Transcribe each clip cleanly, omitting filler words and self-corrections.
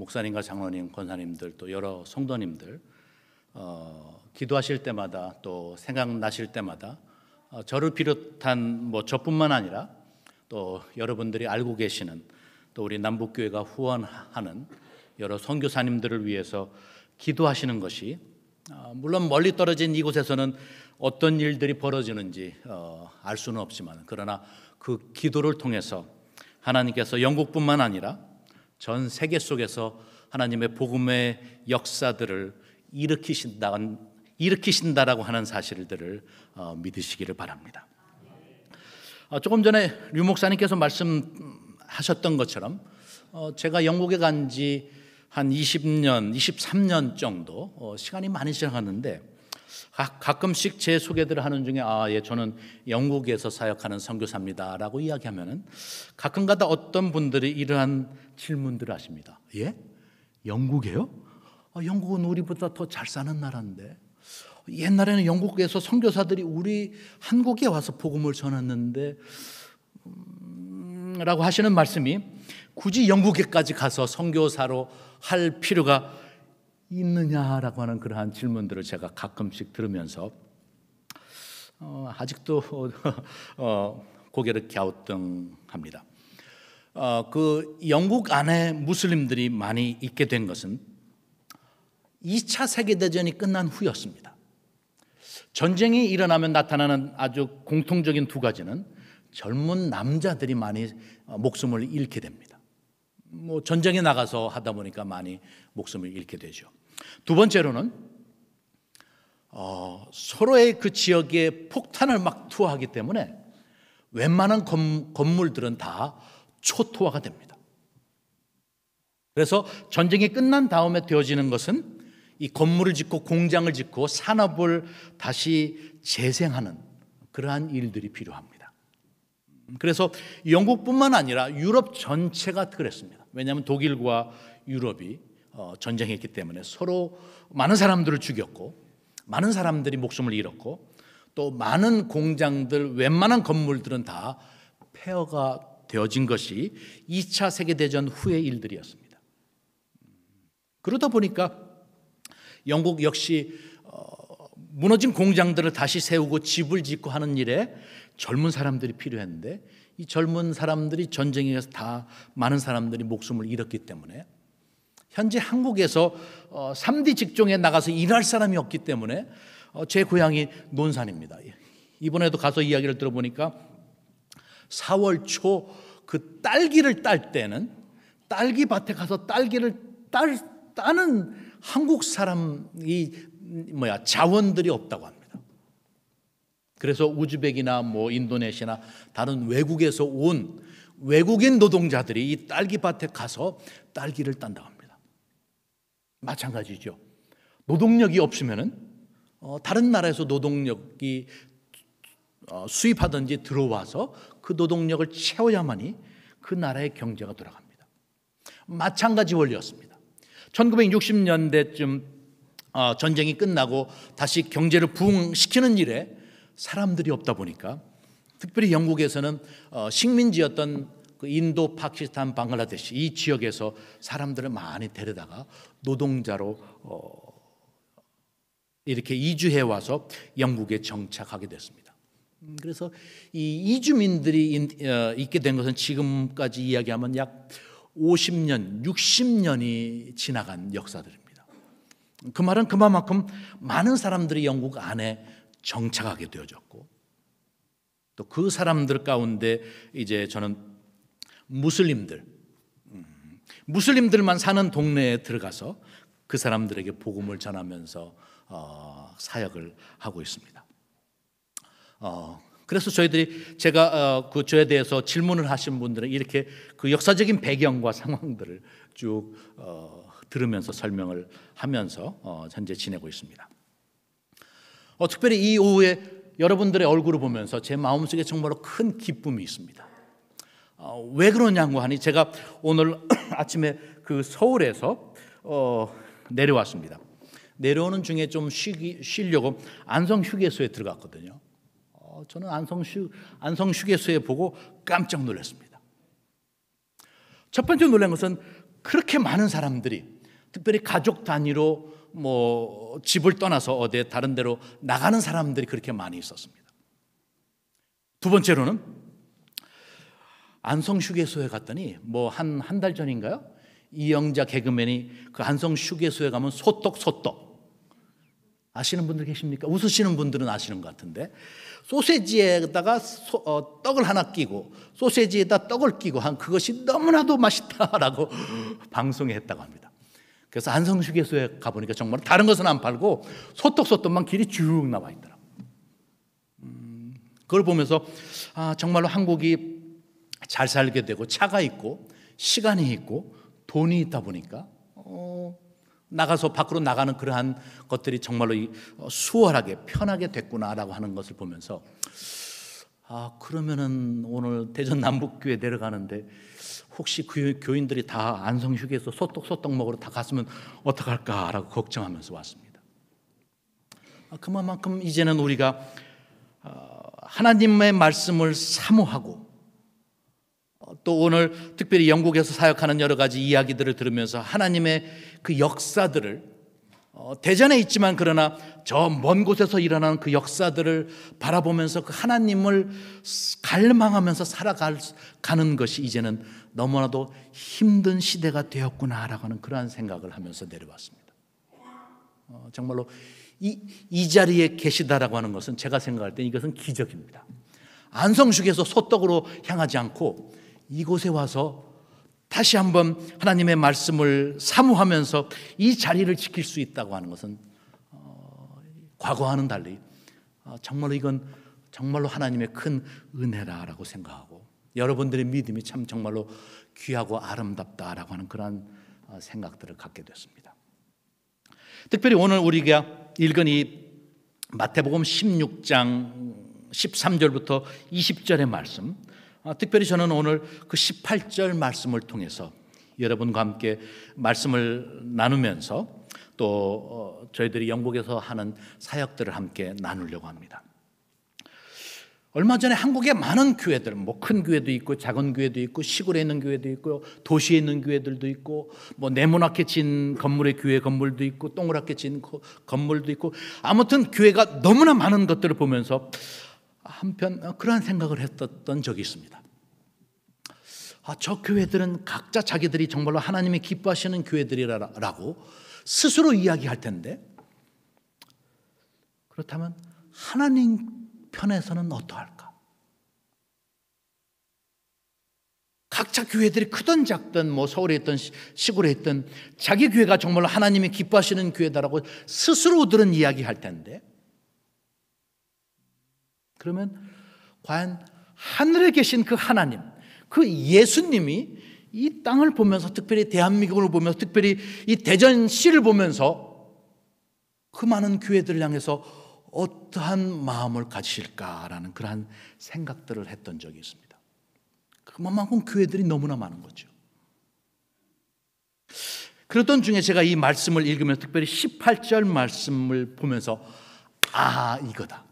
목사님과 장로님, 권사님들 또 여러 성도님들 기도하실 때마다 또 생각나실 때마다 저를 비롯한 저뿐만 아니라 또 여러분들이 알고 계시는 또 우리 남북교회가 후원하는 여러 선교사님들을 위해서 기도하시는 것이 물론 멀리 떨어진 이곳에서는 어떤 일들이 벌어지는지 알 수는 없지만 그러나 그 기도를 통해서 하나님께서 영국뿐만 아니라 전 세계 속에서 하나님의 복음의 역사들을 일으키신다라고 하는 사실들을 믿으시기를 바랍니다. 조금 전에 류 목사님께서 말씀하셨던 것처럼 제가 영국에 간 지 한 20년, 23년 정도 시간이 많이 지나갔는데 가끔씩 제 소개들을 하는 중에 저는 영국에서 사역하는 선교사입니다라고 이야기하면은 가끔가다 어떤 분들이 이러한 질문들을 하십니다. 예? 영국이에요? 영국은 우리보다 더 잘 사는 나라인데 옛날에는 영국에서 선교사들이 우리 한국에 와서 복음을 전했는데 라고 하시는 말씀이 굳이 영국에까지 가서 선교사로 할 필요가 있느냐라고 하는 그러한 질문들을 제가 가끔씩 들으면서 아직도 고개를 갸우뚱합니다. 그 영국 안에 무슬림들이 많이 있게 된 것은 2차 세계대전이 끝난 후였습니다. 전쟁이 일어나면 나타나는 아주 공통적인 두 가지는 젊은 남자들이 많이 목숨을 잃게 됩니다. 전쟁에 나가서 하다 보니까 많이 목숨을 잃게 되죠. 두 번째로는 서로의 그 지역에 폭탄을 막 투하하기 때문에 웬만한 건물들은 다 초토화가 됩니다. 그래서 전쟁이 끝난 다음에 되어지는 것은 이 건물을 짓고 공장을 짓고 산업을 다시 재생하는 그러한 일들이 필요합니다. 그래서 영국뿐만 아니라 유럽 전체가 그랬습니다. 왜냐하면 독일과 유럽이 전쟁했기 때문에 서로 많은 사람들을 죽였고 많은 사람들이 목숨을 잃었고 또 많은 공장들, 웬만한 건물들은 다 폐허가 되어진 것이 2차 세계대전 후의 일들이었습니다. 그러다 보니까 영국 역시 무너진 공장들을 다시 세우고 집을 짓고 하는 일에 젊은 사람들이 필요했는데 이 젊은 사람들이 전쟁에 의해서 다 많은 사람들이 목숨을 잃었기 때문에 현재 한국에서 3D 직종에 나가서 일할 사람이 없기 때문에 제 고향이 논산입니다. 이번에도 가서 이야기를 들어보니까 4월 초 그 딸기를 딸 때는 딸기밭에 가서 딸기를 따는 한국 사람이 자원들이 없다고 합니다. 그래서 우즈벡이나 인도네시아나 다른 외국에서 온 외국인 노동자들이 이 딸기밭에 가서 딸기를 딴다고 합니다. 마찬가지죠. 노동력이 없으면은 다른 나라에서 노동력이 수입하든지 들어와서 그 노동력을 채워야만이 그 나라의 경제가 돌아갑니다. 마찬가지 원리였습니다. 1960년대쯤 전쟁이 끝나고 다시 경제를 부흥시키는 일에 사람들이 없다 보니까 특별히 영국에서는 식민지였던 그 인도, 파키스탄, 방글라데시 이 지역에서 사람들을 많이 데려다가 노동자로 이렇게 이주해 와서 영국에 정착하게 됐습니다. 그래서 이 이주민들이 있게 된 것은 지금까지 이야기하면 약 50년, 60년이 지나간 역사들입니다. 그 말은 그만큼 많은 사람들이 영국 안에 정착하게 되어졌고 또 그 사람들 가운데 이제 저는 무슬림들만 사는 동네에 들어가서 그 사람들에게 복음을 전하면서 사역을 하고 있습니다. 그래서 제가 저에 대해서 질문을 하신 분들은 이렇게 그 역사적인 배경과 상황들을 쭉 들으면서 설명을 하면서 현재 지내고 있습니다. 특별히 이 오후에 여러분들의 얼굴을 보면서 제 마음속에 정말로 큰 기쁨이 있습니다. 왜 그러냐고 하니 제가 오늘 아침에 그 서울에서 내려왔습니다. 내려오는 중에 좀 쉬려고 안성 휴게소에 들어갔거든요. 저는 안성 휴게소에 보고 깜짝 놀랐습니다. 첫 번째 놀란 것은 그렇게 많은 사람들이 특별히 가족 단위로 뭐 집을 떠나서 어디 다른 데로 나가는 사람들이 그렇게 많이 있었습니다. 두 번째로는 안성 휴게소에 갔더니 뭐 한 달 전인가요? 이영자 개그맨이 그 안성 휴게소에 가면 소떡 아시는 분들 계십니까? 웃으시는 분들은 아시는 것 같은데, 소세지에다가 떡을 하나 끼고 소세지에다 떡을 끼고 한 그것이 너무나도 맛있다라고 방송에 했다고 합니다. 그래서 안성 휴게소에 가보니까 정말 다른 것은 안 팔고 소떡만 길이 쭉 나와 있더라고요. 그걸 보면서 정말로 한국이 잘 살게 되고 차가 있고 시간이 있고 돈이 있다 보니까 나가서 밖으로 나가는 그러한 것들이 정말로 수월하게 편하게 됐구나라고 하는 것을 보면서 그러면은 오늘 대전 남북교회 내려가는데 혹시 그 교인들이 다 안성 휴게소 소떡 먹으러 다 갔으면 어떡할까라고 걱정하면서 왔습니다. 그만큼 이제는 우리가 하나님의 말씀을 사모하고, 또 오늘 특별히 영국에서 사역하는 여러 가지 이야기들을 들으면서 하나님의 그 역사들을, 대전에 있지만 그러나 저 먼 곳에서 일어나는 그 역사들을 바라보면서 그 하나님을 갈망하면서 살아가는 것이 이제는 너무나도 힘든 시대가 되었구나라고 하는 그러한 생각을 하면서 내려왔습니다. 정말로 이 자리에 계시다라고 하는 것은 제가 생각할 때 이것은 기적입니다. 안성휴게소 소떡으로 향하지 않고 이곳에 와서 다시 한번 하나님의 말씀을 사모하면서 이 자리를 지킬 수 있다고 하는 것은 과거와는 달리 정말로 이건 정말로 하나님의 큰 은혜라고 생각하고, 여러분들의 믿음이 참 정말로 귀하고 아름답다라고 하는 그런 생각들을 갖게 됐습니다. 특별히 오늘 우리가 읽은 이 마태복음 16장 13절부터 20절의 말씀, 특별히 저는 오늘 그 18절 말씀을 통해서 여러분과 함께 말씀을 나누면서 또 저희들이 영국에서 하는 사역들을 함께 나누려고 합니다. 얼마 전에 한국의 많은 교회들, 뭐 큰 교회도 있고 작은 교회도 있고 시골에 있는 교회도 있고 도시에 있는 교회들도 있고 뭐 네모나게 진 건물의 교회 건물도 있고 동그랗게 진 건물도 있고, 아무튼 교회가 너무나 많은 것들을 보면서 한편 그러한 생각을 했었던 적이 있습니다. 저 교회들은 각자 자기들이 정말로 하나님이 기뻐하시는 교회들이라고 스스로 이야기할 텐데, 그렇다면 하나님 편에서는 어떠할까? 각자 교회들이 크든 작든 뭐 서울에 있든 시골에 있든 자기 교회가 정말로 하나님이 기뻐하시는 교회다라고 스스로들은 이야기할 텐데, 그러면 과연 하늘에 계신 그 하나님, 그 예수님이 이 땅을 보면서, 특별히 대한민국을 보면서, 특별히 이 대전시를 보면서 그 많은 교회들을 향해서 어떠한 마음을 가지실까라는 그러한 생각들을 했던 적이 있습니다. 그만큼 교회들이 너무나 많은 거죠. 그러던 중에 제가 이 말씀을 읽으면서 특별히 18절 말씀을 보면서 이거다.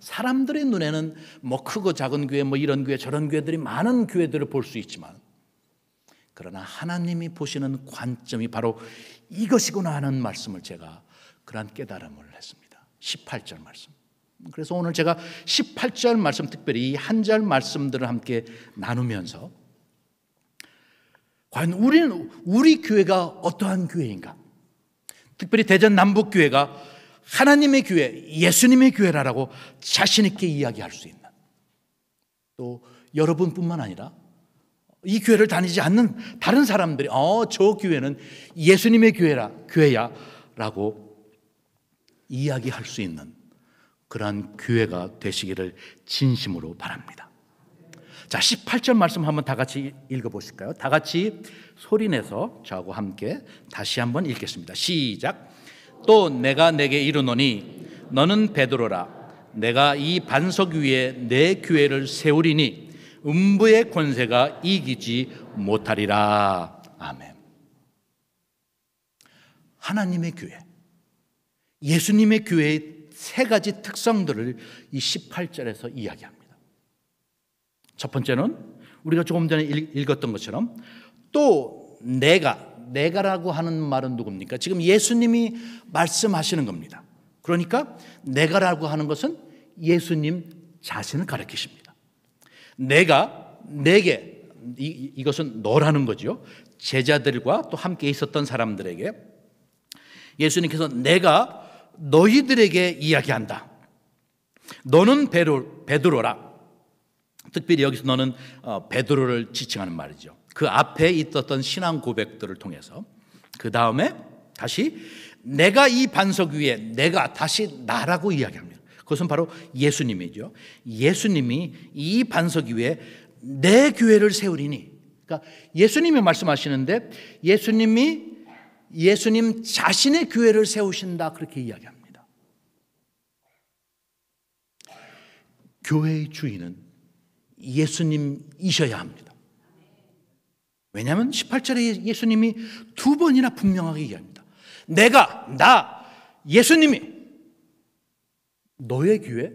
사람들의 눈에는 뭐 크고 작은 교회, 뭐 이런 교회 저런 교회들이 많은 교회들을 볼 수 있지만, 그러나 하나님이 보시는 관점이 바로 이것이구나 하는 말씀을 제가 그러한 깨달음을 했습니다. 18절 말씀. 그래서 오늘 제가 18절 말씀, 특별히 이 한 절 말씀들을 함께 나누면서 과연 우리 교회가 어떠한 교회인가, 특별히 대전 남북교회가 하나님의 교회, 예수님의 교회라고 자신 있게 이야기할 수 있는, 또 여러분뿐만 아니라 이 교회를 다니지 않는 다른 사람들이 저 교회는 예수님의 교회야 라고 이야기할 수 있는 그러한 교회가 되시기를 진심으로 바랍니다. 자, 18절 말씀 한번 다 같이 읽어보실까요? 다 같이 소리내서 저하고 함께 다시 한번 읽겠습니다. 시작. 또 내가 내게 이르노니 너는 베드로라. 내가 이 반석 위에 내 교회를 세우리니 음부의 권세가 이기지 못하리라. 아멘. 하나님의 교회, 예수님의 교회의 세 가지 특성들을 이 18절에서 이야기합니다. 첫 번째는 우리가 조금 전에 읽었던 것처럼 또 내가라고 하는 말은 누굽니까? 지금 예수님이 말씀하시는 겁니다. 그러니까 내가라고 하는 것은 예수님 자신을 가리키십니다. 내게, 이것은 너라는 거죠. 제자들과 또 함께 있었던 사람들에게 예수님께서 내가 너희들에게 이야기한다. 너는 베드로라. 특별히 여기서 너는 베드로를 지칭하는 말이죠. 그 앞에 있었던 신앙 고백들을 통해서 그 다음에 다시 내가 이 반석 위에 내가 다시 나라고 이야기합니다. 그것은 바로 예수님이죠. 예수님이 이 반석 위에 내 교회를 세우리니. 그러니까 예수님이 말씀하시는데 예수님 자신의 교회를 세우신다 그렇게 이야기합니다. 교회의 주인은 예수님이셔야 합니다. 왜냐하면 18절에 예수님이 두 번이나 분명하게 이야기합니다. 예수님이 너의 교회,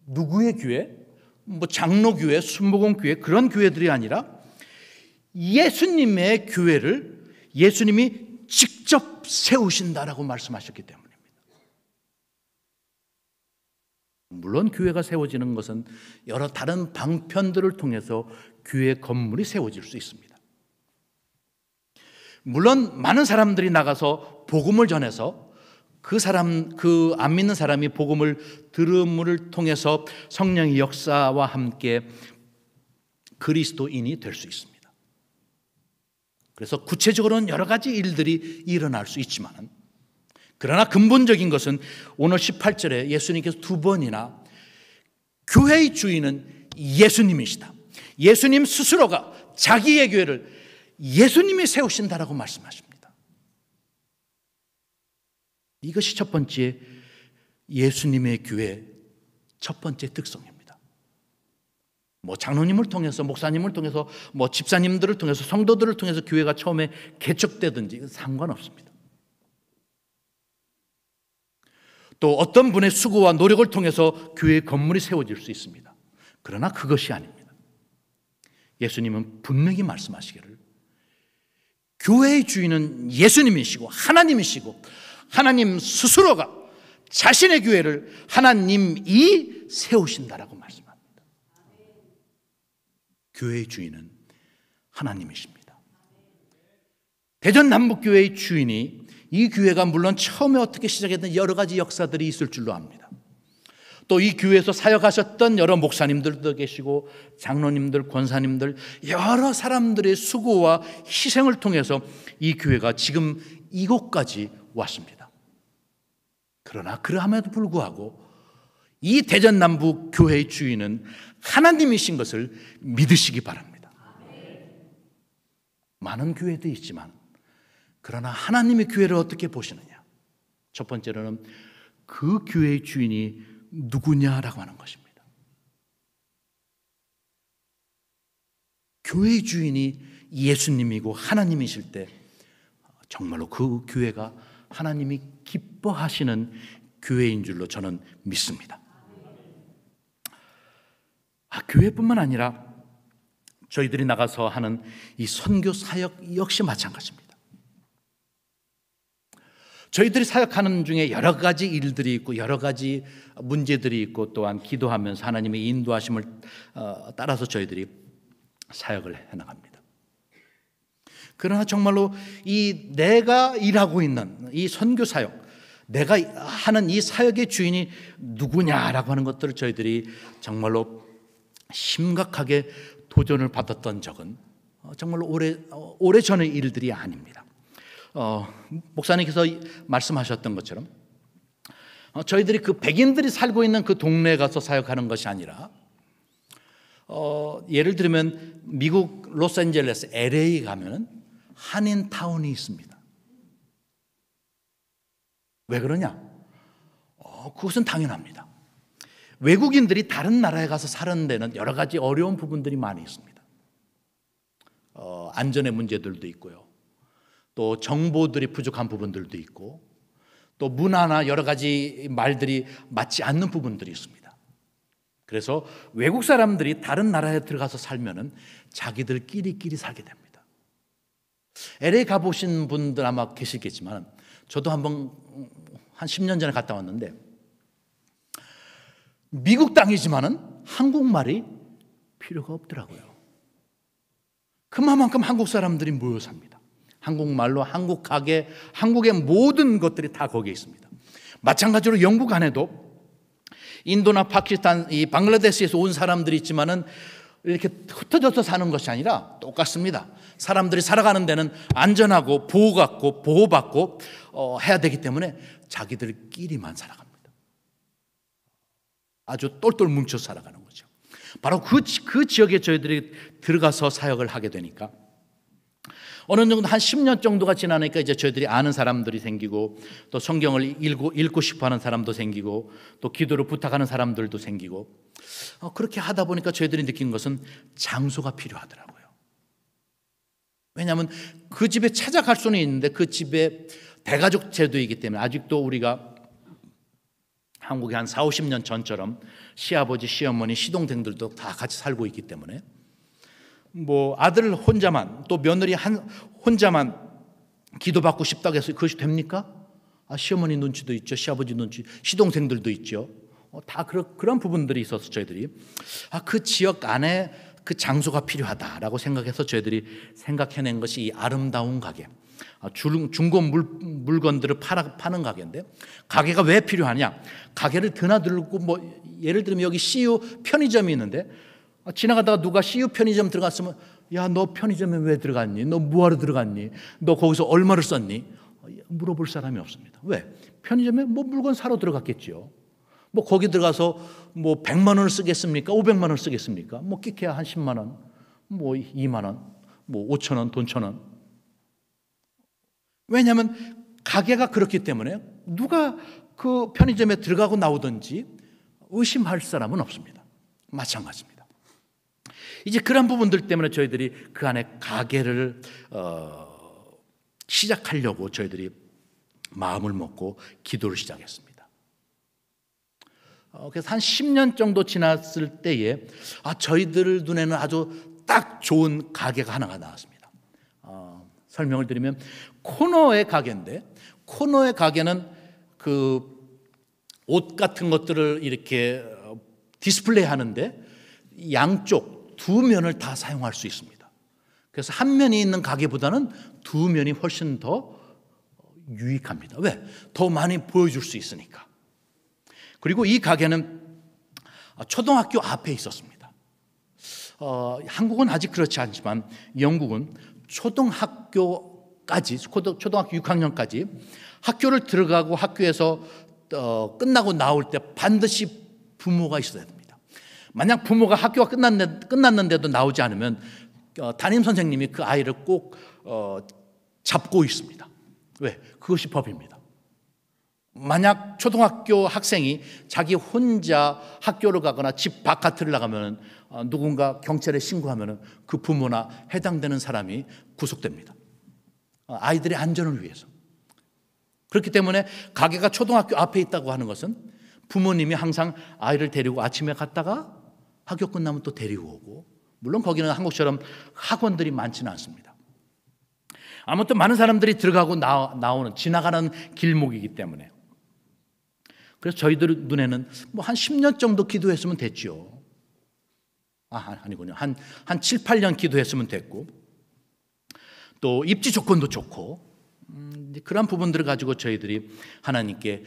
누구의 교회, 장로교회, 순복음교회 그런 교회들이 아니라 예수님의 교회를 예수님이 직접 세우신다라고 말씀하셨기 때문입니다. 물론 교회가 세워지는 것은 여러 다른 방편들을 통해서 교회 건물이 세워질 수 있습니다. 물론 많은 사람들이 나가서 복음을 전해서 그 안 믿는 사람이 복음을 들음을 통해서 성령의 역사와 함께 그리스도인이 될 수 있습니다. 그래서 구체적으로는 여러 가지 일들이 일어날 수 있지만 그러나 근본적인 것은 오늘 18절에 예수님께서 두 번이나 교회의 주인은 예수님이시다. 예수님 스스로가 자기의 교회를 예수님이 세우신다라고 말씀하십니다. 이것이 첫 번째 예수님의 교회 첫 번째 특성입니다. 장로님을 통해서 목사님을 통해서 집사님들을 통해서 성도들을 통해서 교회가 처음에 개척되든지 상관없습니다. 또 어떤 분의 수고와 노력을 통해서 교회의 건물이 세워질 수 있습니다. 그러나 그것이 아닙니다. 예수님은 분명히 말씀하시기를 교회의 주인은 예수님이시고 하나님이시고 하나님 스스로가 자신의 교회를 하나님이 세우신다라고 말씀합니다. 교회의 주인은 하나님이십니다. 대전남북교회의 주인이 이 교회가 물론 처음에 어떻게 시작했던 여러 가지 역사들이 있을 줄로 압니다. 또 이 교회에서 사역하셨던 여러 목사님들도 계시고 장로님들, 권사님들 여러 사람들의 수고와 희생을 통해서 이 교회가 지금 이곳까지 왔습니다. 그러나 그럼에도 불구하고 이 대전남북 교회의 주인은 하나님이신 것을 믿으시기 바랍니다. 많은 교회도 있지만 그러나 하나님의 교회를 어떻게 보시느냐? 첫 번째로는 그 교회의 주인이 누구냐라고 하는 것입니다. 교회의 주인이 예수님이고 하나님이실 때 정말로 그 교회가 하나님이 기뻐하시는 교회인 줄로 저는 믿습니다. 교회뿐만 아니라 저희들이 나가서 하는 이 선교 사역 역시 마찬가지입니다. 저희들이 사역하는 중에 여러 가지 일들이 있고 여러 가지 문제들이 있고 또한 기도하면서 하나님의 인도하심을 따라서 저희들이 사역을 해나갑니다. 그러나 정말로 이 내가 일하고 있는 이 선교 사역, 내가 하는 이 사역의 주인이 누구냐라고 하는 것들을 저희들이 정말로 심각하게 도전을 받았던 적은 정말로 오래전의 일들이 아닙니다. 목사님께서 말씀하셨던 것처럼 저희들이 그 백인들이 살고 있는 그 동네에 가서 사역하는 것이 아니라 예를 들면 미국 로스앤젤레스 LA 가면은 한인타운이 있습니다. 왜 그러냐? 그것은 당연합니다. 외국인들이 다른 나라에 가서 사는 데는 여러 가지 어려운 부분들이 많이 있습니다. 안전의 문제들도 있고요. 또 정보들이 부족한 부분들도 있고 또 문화나 여러 가지 말들이 맞지 않는 부분들이 있습니다. 그래서 외국 사람들이 다른 나라에 들어가서 살면은 자기들끼리 살게 됩니다. LA 가보신 분들 아마 계시겠지만 저도 한번 한 10년 전에 갔다 왔는데 미국 땅이지만은 한국말이 필요가 없더라고요. 그만큼 한국 사람들이 모여 삽니다. 한국말로 한국 가게, 한국의 모든 것들이 다 거기에 있습니다. 마찬가지로 영국 안에도 인도나 파키스탄, 이 방글라데시에서 온 사람들이 있지만은 이렇게 흩어져서 사는 것이 아니라 똑같습니다. 사람들이 살아가는 데는 안전하고 보호받고 해야 되기 때문에 자기들끼리만 살아갑니다. 아주 똘똘 뭉쳐 살아가는 거죠. 바로 그 지역에 저희들이 들어가서 사역을 하게 되니까 어느 정도 한 10년 정도가 지나니까 이제 저희들이 아는 사람들이 생기고 또 성경을 읽고 싶어 하는 사람도 생기고 또 기도를 부탁하는 사람들도 생기고 그렇게 하다 보니까 저희들이 느낀 것은 장소가 필요하더라고요. 왜냐하면 그 집에 찾아갈 수는 있는데 그 집에 대가족 제도이기 때문에 아직도 우리가 한국의 한 4, 50년 전처럼 시아버지, 시어머니, 시동생들도 다 같이 살고 있기 때문에 뭐 아들 혼자만 또 며느리 혼자만 기도받고 싶다고 해서 그것이 됩니까? 시어머니 눈치도 있죠. 시아버지 눈치, 시동생들도 있죠. 다 그런 부분들이 있어서 저희들이 그 지역 안에 그 장소가 필요하다라고 생각해서 저희들이 생각해낸 것이 이 아름다운 가게, 중고 물건들을 파는 가게인데 가게가 왜 필요하냐? 가게를 드나들고 뭐 예를 들면 여기 CU 편의점이 있는데 지나가다가 누가 CU 편의점 들어갔으면 야, 너 편의점에 왜 들어갔니? 너 뭐하러 들어갔니? 너 거기서 얼마를 썼니? 물어볼 사람이 없습니다. 왜? 편의점에 뭐 물건 사러 들어갔겠죠. 뭐 거기 들어가서 뭐 100만 원을 쓰겠습니까? 500만 원을 쓰겠습니까? 뭐 끼케야 한 10만 원, 뭐 2만 원, 뭐 5천 원, 돈 1,000원. 왜냐하면 가게가 그렇기 때문에 누가 그 편의점에 들어가고 나오든지 의심할 사람은 없습니다. 마찬가지입니다. 이제 그런 부분들 때문에 저희들이 그 안에 가게를 시작하려고 저희들이 마음을 먹고 기도를 시작했습니다. 그래서 한 10년 정도 지났을 때에 저희들 눈에는 아주 딱 좋은 가게가 하나가 나왔습니다. 설명을 드리면 코너의 가게인데 코너의 가게는 그 옷 같은 것들을 이렇게 디스플레이 하는데 양쪽 두 면을 다 사용할 수 있습니다. 그래서 한 면이 있는 가게보다는 두 면이 훨씬 더 유익합니다. 왜? 더 많이 보여줄 수 있으니까. 그리고 이 가게는 초등학교 앞에 있었습니다. 한국은 아직 그렇지 않지만 영국은 초등학교 6학년까지 학교를 들어가고 학교에서 끝나고 나올 때 반드시 부모가 있어야 됩니다. 만약 부모가 학교가 끝났는데도 나오지 않으면 담임 선생님이 그 아이를 꼭 잡고 있습니다. 왜? 그것이 법입니다. 만약 초등학교 학생이 자기 혼자 학교를 가거나 집 바깥을 나가면 누군가 경찰에 신고하면 그 부모나 해당되는 사람이 구속됩니다. 아이들의 안전을 위해서. 그렇기 때문에 가게가 초등학교 앞에 있다고 하는 것은 부모님이 항상 아이를 데리고 아침에 갔다가 학교 끝나면 또 데리고 오고, 물론 거기는 한국처럼 학원들이 많지는 않습니다. 아무튼 많은 사람들이 들어가고 나오는 지나가는 길목이기 때문에 그래서 저희들 눈에는 뭐 한 10년 정도 기도했으면 됐죠. 아니군요. 한 7, 8년 기도했으면 됐고 또 입지 조건도 좋고 그런 부분들을 가지고 저희들이 하나님께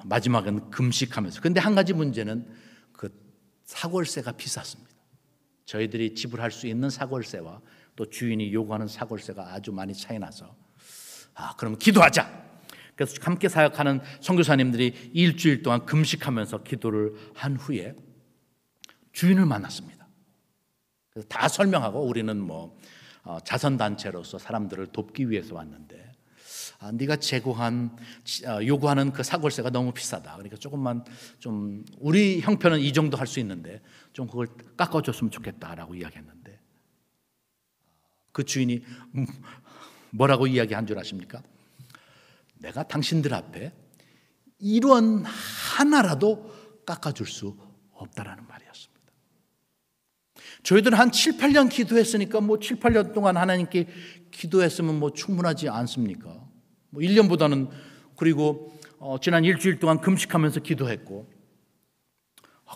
마지막은 금식하면서, 근데 한 가지 문제는 그 사골세가 비쌌습니다. 저희들이 지불할 수 있는 사골세와 또 주인이 요구하는 사골세가 아주 많이 차이 나서 그럼 기도하자. 그래서 함께 사역하는 선교사님들이 일주일 동안 금식하면서 기도를 한 후에 주인을 만났습니다. 그래서 다 설명하고 우리는 뭐 자선단체로서 사람들을 돕기 위해서 왔는데 네가 요구하는 그 사골세가 너무 비싸다. 그러니까 조금만 좀 우리 형편은 이 정도 할 수 있는데 좀 그걸 깎아줬으면 좋겠다라고 이야기했는데 그 주인이 뭐라고 이야기한 줄 아십니까? 내가 당신들 앞에 1원 하나라도 깎아줄 수 없다라는 말이었습니다. 저희들은 한 7, 8년 기도했으니까 7, 8년 동안 하나님께 기도했으면 충분하지 않습니까? 1년보다는. 그리고 지난 일주일 동안 금식하면서 기도했고,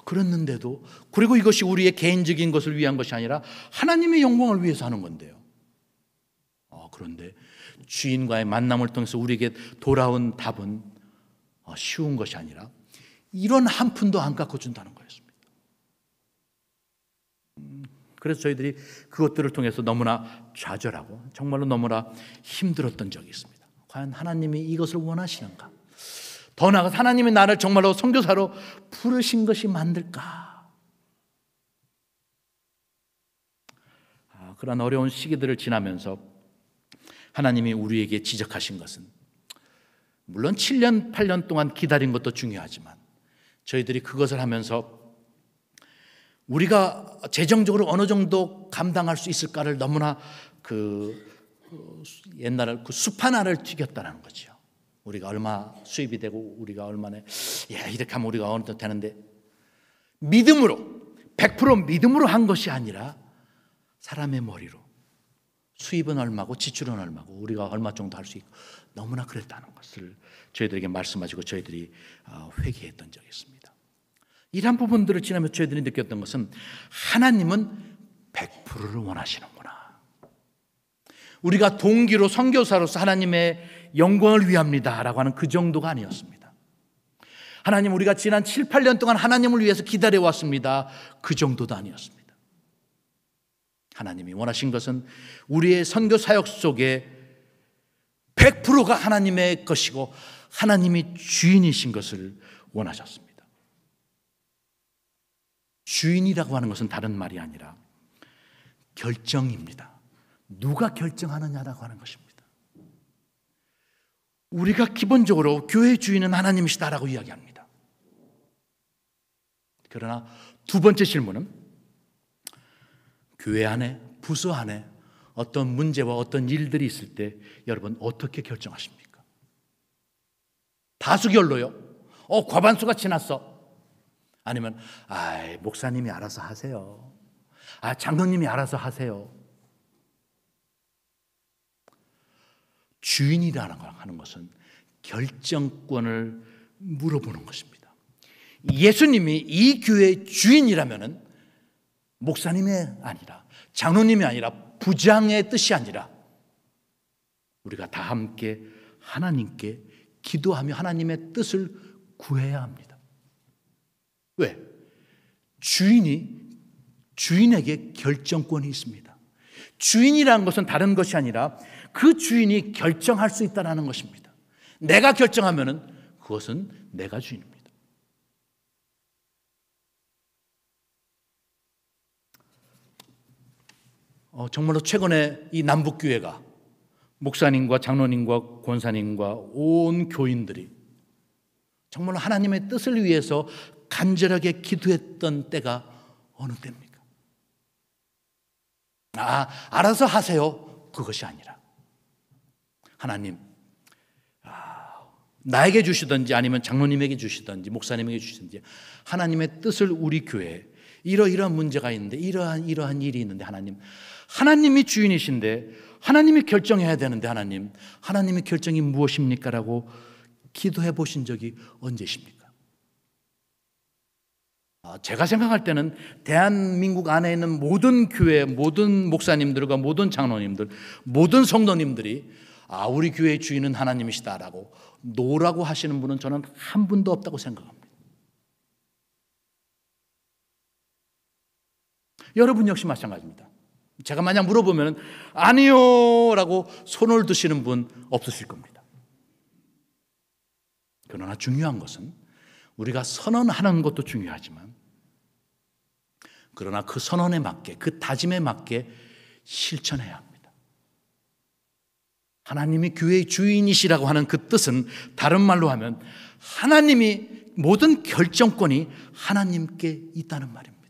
그랬는데도, 그리고 이것이 우리의 개인적인 것을 위한 것이 아니라 하나님의 영광을 위해서 하는 건데요. 그런데 주인과의 만남을 통해서 우리에게 돌아온 답은 쉬운 것이 아니라 이런 한 푼도 안 깎아준다는 거였습니다. 그래서 저희들이 그것들을 통해서 너무나 좌절하고 정말로 너무나 힘들었던 적이 있습니다. 과연 하나님이 이것을 원하시는가? 더 나아가서 하나님이 나를 정말로 선교사로 부르신 것이 맞을까? 그런 어려운 시기들을 지나면서 하나님이 우리에게 지적하신 것은, 물론 7년, 8년 동안 기다린 것도 중요하지만 저희들이 그것을 하면서 우리가 재정적으로 어느 정도 감당할 수 있을까를 너무나 옛날에 수판알을 튀겼다는 거죠. 우리가 얼마 수입이 되고 우리가 얼마나 이렇게 하면 우리가 어느 정도 되는데, 믿음으로 100% 믿음으로 한 것이 아니라 사람의 머리로 수입은 얼마고 지출은 얼마고 우리가 얼마 정도 할 수 있고 너무나 그랬다는 것을 저희들에게 말씀하시고 저희들이 회개했던 적이 있습니다. 이러한 부분들을 지나면서 저희들이 느꼈던 것은 하나님은 100%를 원하시는구나. 우리가 동기로 선교사로서 하나님의 영광을 위합니다 라고 하는 그 정도가 아니었습니다. 하나님, 우리가 지난 7, 8년 동안 하나님을 위해서 기다려왔습니다, 그 정도도 아니었습니다. 하나님이 원하신 것은 우리의 선교 사역 속에 100%가 하나님의 것이고 하나님이 주인이신 것을 원하셨습니다. 주인이라고 하는 것은 다른 말이 아니라 결정입니다. 누가 결정하느냐라고 하는 것입니다. 우리가 기본적으로 교회의 주인은 하나님이시다라고 이야기합니다. 그러나 두 번째 질문은, 교회 안에, 부서 안에 어떤 문제와 어떤 일들이 있을 때 여러분 어떻게 결정하십니까? 다수결로요? 과반수가 지났어. 아니면 목사님이 알아서 하세요. 장로님이 알아서 하세요. 주인이라는 걸 하는 것은 결정권을 물어보는 것입니다. 예수님이 이 교회의 주인이라면은 목사님이 아니라 장로님이 아니라 부장의 뜻이 아니라 우리가 다 함께 하나님께 기도하며 하나님의 뜻을 구해야 합니다. 왜? 주인에게 결정권이 있습니다. 주인이라는 것은 다른 것이 아니라 그 주인이 결정할 수 있다는 것입니다. 내가 결정하면은 그것은 내가 주인입니다. 정말로 최근에 이 남북교회가 목사님과 장로님과 권사님과 온 교인들이 정말로 하나님의 뜻을 위해서 간절하게 기도했던 때가 어느 때입니까? 알아서 하세요. 그것이 아니라 하나님, 나에게 주시든지 아니면 장로님에게 주시든지 목사님에게 주시든지 하나님의 뜻을 우리 교회에 이러이러한 문제가 있는데 이러한 일이 있는데 하나님이 주인이신데 하나님이 결정해야 되는데 하나님의 결정이 무엇입니까? 라고 기도해 보신 적이 언제십니까? 제가 생각할 때는 대한민국 안에 있는 모든 교회, 모든 목사님들과 모든 장로님들, 모든 성도님들이 우리 교회의 주인은 하나님이시다라고 노라고 하시는 분은 저는 한 분도 없다고 생각합니다. 여러분 역시 마찬가지입니다. 제가 만약 물어보면 아니요 라고 손을 드시는 분 없으실 겁니다. 그러나 중요한 것은 우리가 선언하는 것도 중요하지만 그러나 그 선언에 맞게, 그 다짐에 맞게 실천해야 합니다. 하나님이 교회의 주인이시라고 하는 그 뜻은 다른 말로 하면 하나님이 모든 결정권이 하나님께 있다는 말입니다.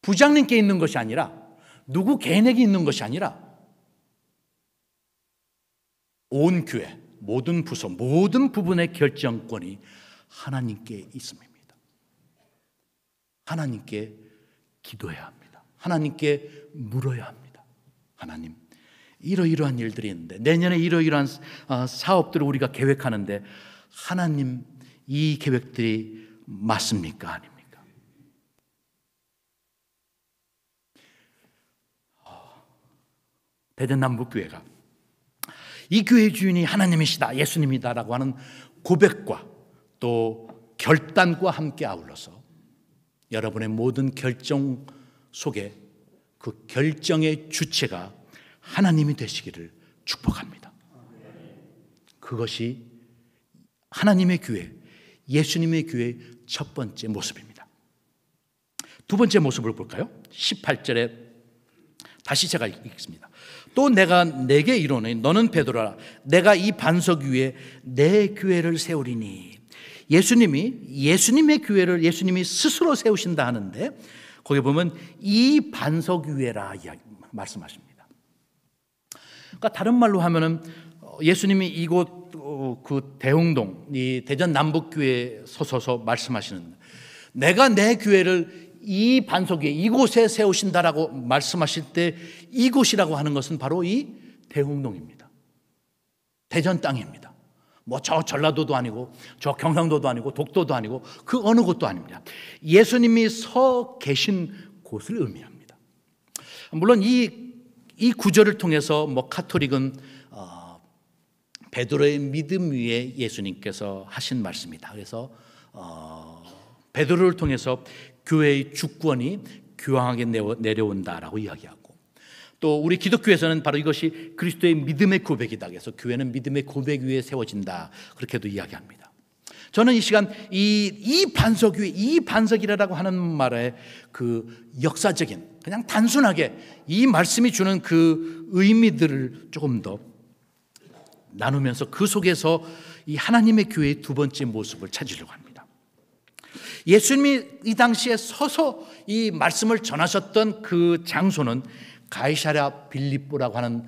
부장님께 있는 것이 아니라 누구 개인에게 있는 것이 아니라 온 교회, 모든 부서, 모든 부분의 결정권이 하나님께 있습니다. 하나님께 기도해야 합니다. 하나님께 물어야 합니다. 하나님, 이러이러한 일들이 있는데, 내년에 이러이러한 사업들을 우리가 계획하는데 하나님, 이 계획들이 맞습니까? 아닙니까? 대전남북교회가 이 교회의 주인이 하나님이시다, 예수님이다라고 하는 고백과 또 결단과 함께 아울러서 여러분의 모든 결정 속에 그 결정의 주체가 하나님이 되시기를 축복합니다. 그것이 하나님의 교회, 예수님의 교회의 첫 번째 모습입니다. 두 번째 모습을 볼까요? 18절에 다시 제가 읽겠습니다. 또 내가 내게 이르노니 너는 베드로라, 내가 이 반석 위에 내 교회를 세우리니. 예수님의 교회를 예수님이 스스로 세우신다 하는데, 거기 보면 이 반석 위에라 말씀하십니다. 그러니까 다른 말로 하면은 예수님이 이곳 그 대흥동, 이 대전 남북교회에 서서 말씀하시는, 내가 내 교회를 이 반석 위에 이곳에 세우신다라고 말씀하실 때 이곳이라고 하는 것은 바로 이 대흥동입니다. 대전 땅입니다. 뭐 저 전라도도 아니고 저 경상도도 아니고 독도도 아니고 그 어느 곳도 아닙니다. 예수님이 서 계신 곳을 의미합니다. 물론 이 구절을 통해서 뭐 카톨릭은 베드로의 믿음 위에 예수님께서 하신 말씀이다. 그래서 베드로를 통해서 교회의 주권이 교황에게 내려온다라고 이야기하고, 또 우리 기독교에서는 바로 이것이 그리스도의 믿음의 고백이다. 그래서 교회는 믿음의 고백 위에 세워진다, 그렇게도 이야기합니다. 저는 이 시간 이 반석 위에, 이 반석이라고 하는 말의 그 역사적인, 그냥 단순하게 이 말씀이 주는 그 의미들을 조금 더 나누면서 그 속에서 이 하나님의 교회의 두 번째 모습을 찾으려고 합니다. 예수님이 이 당시에 서서 이 말씀을 전하셨던 그 장소는 가이사랴 빌립보라고 하는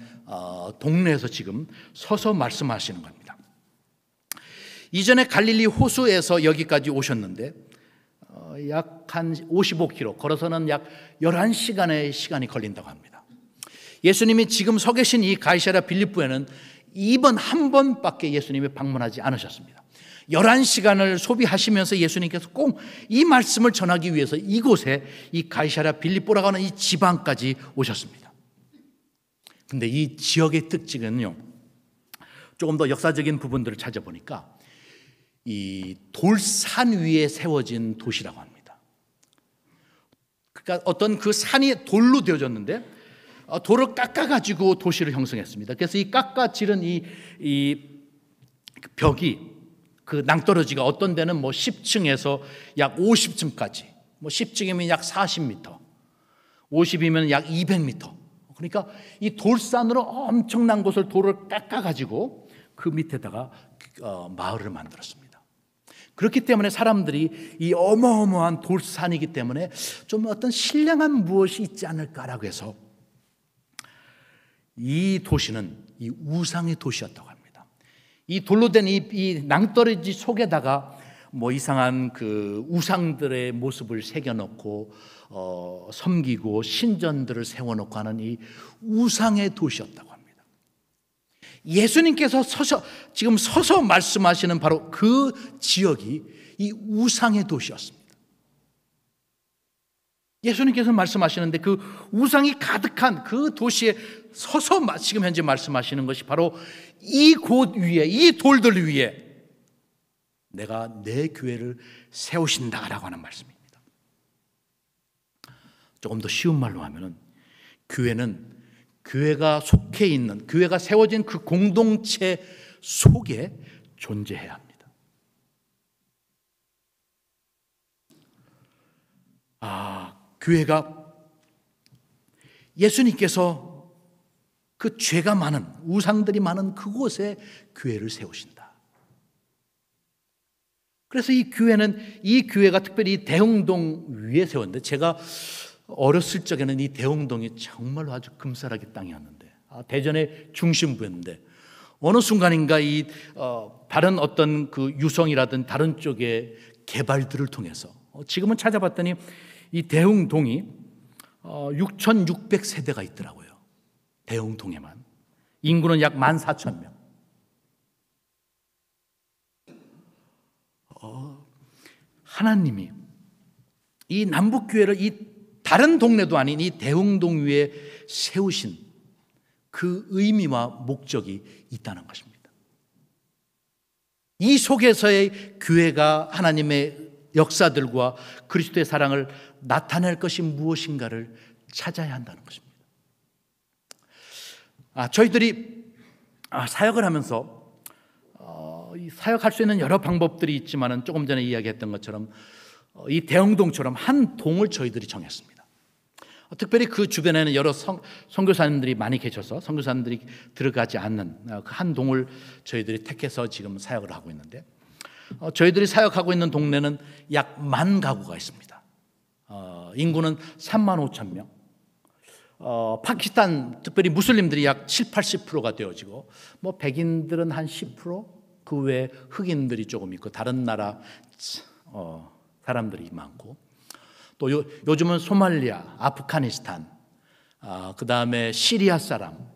동네에서 지금 서서 말씀하시는 겁니다. 이전에 갈릴리 호수에서 여기까지 오셨는데 약 한 55km 걸어서는 약 11시간의 시간이 걸린다고 합니다. 예수님이 지금 서 계신 이 가이사랴 빌립보에는 이번 한 번밖에 예수님이 방문하지 않으셨습니다. 11시간을 소비하시면서 예수님께서 꼭 이 말씀을 전하기 위해서 이곳에 이 가이사랴 빌립보라고 하는 이 지방까지 오셨습니다. 근데 이 지역의 특징은요, 조금 더 역사적인 부분들을 찾아보니까 이 돌산 위에 세워진 도시라고 합니다. 그러니까 어떤 그 산이 돌로 되어졌는데 돌을 깎아가지고 도시를 형성했습니다. 그래서 이 깎아지른 이 벽이, 그 낭떠러지가 어떤 데는 뭐 10층에서 약 50층까지, 뭐 10층이면 약 40m, 50이면 약 200m. 그러니까 이 돌산으로 엄청난 곳을 돌을 깎아가지고 그 밑에다가 마을을 만들었습니다. 그렇기 때문에 사람들이 이 어마어마한 돌산이기 때문에 좀 어떤 신령한 무엇이 있지 않을까라고 해서 이 도시는 이 우상의 도시였다고 합니다. 이 돌로 된 이 낭떠러지 속에다가 뭐 이상한 그 우상들의 모습을 새겨놓고 섬기고 신전들을 세워놓고 하는 이 우상의 도시였다고 합니다. 예수님께서 지금 서서 말씀하시는 바로 그 지역이 이 우상의 도시였습니다. 예수님께서 말씀하시는데 그 우상이 가득한 그 도시에 서서 지금 현재 말씀하시는 것이 바로 이 곳 위에, 이 돌들 위에 내가 내 교회를 세우신다라고 하는 말씀입니다. 조금 더 쉬운 말로 하면은 교회가 속해 있는, 교회가 세워진 그 공동체 속에 존재해야 합니다. 교회가 예수님께서 그 죄가 많은, 우상들이 많은 그곳에 교회를 세우신다. 그래서 이 교회가 특별히 대흥동 위에 세웠는데, 제가 어렸을 적에는 이 대흥동이 정말로 아주 금싸라기 땅이었는데, 대전의 중심부였는데, 어느 순간인가 다른 어떤 그 유성이라든 다른 쪽의 개발들을 통해서 지금은 찾아봤더니 이 대흥동이 6,600세대가 있더라고요. 대흥동에만. 인구는 약 14,000명. 하나님이 이 남북교회를 이 다른 동네도 아닌 이 대흥동 위에 세우신 그 의미와 목적이 있다는 것입니다. 이 속에서의 교회가 하나님의 역사들과 그리스도의 사랑을 나타낼 것이 무엇인가를 찾아야 한다는 것입니다. 저희들이 사역을 하면서 사역할 수 있는 여러 방법들이 있지만은 조금 전에 이야기했던 것처럼 이 대흥동처럼 한 동을 저희들이 정했습니다. 특별히 그 주변에는 여러 선교사님들이 많이 계셔서 선교사님들이 들어가지 않는 그 한 동을 저희들이 택해서 지금 사역을 하고 있는데, 저희들이 사역하고 있는 동네는 약 10,000가구가 있습니다. 인구는 35,000명. 파키스탄 특별히 무슬림들이 약 70-80%가 되어지고, 뭐 백인들은 한 10%, 그 외에 흑인들이 조금 있고 다른 나라 사람들이 많고, 또 요즘은 소말리아, 아프가니스탄, 그 다음에 시리아 사람,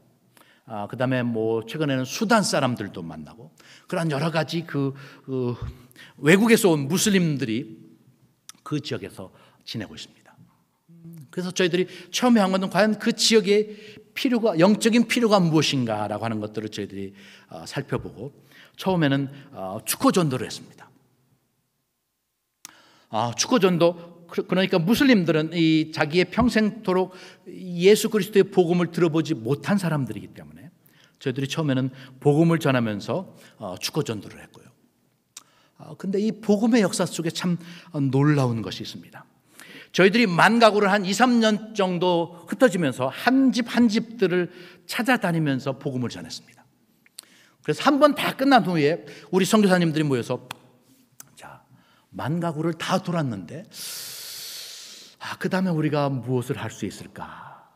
그 다음에 뭐 최근에는 수단 사람들도 만나고, 그런 여러 가지 그 외국에서 온 무슬림들이 그 지역에서 지내고 있습니다. 그래서 저희들이 처음에 한 것은 과연 그 지역의 필요가, 영적인 필요가 무엇인가라고 하는 것들을 저희들이 살펴보고, 처음에는 축구 전도를 했습니다. 축구 전도, 그러니까 무슬림들은 이 자기의 평생토록 예수 그리스도의 복음을 들어보지 못한 사람들이기 때문에 저희들이 처음에는 복음을 전하면서 축구 전도를 했고요. 근데 이 복음의 역사 속에 참 놀라운 것이 있습니다. 저희들이 10,000가구를 한 2-3년 정도 흩어지면서 한 집 한 집들을 찾아다니면서 복음을 전했습니다. 그래서 한 번 다 끝난 후에 우리 선교사님들이 모여서 10,000가구를 다 돌았는데 그 다음에 우리가 무엇을 할 수 있을까?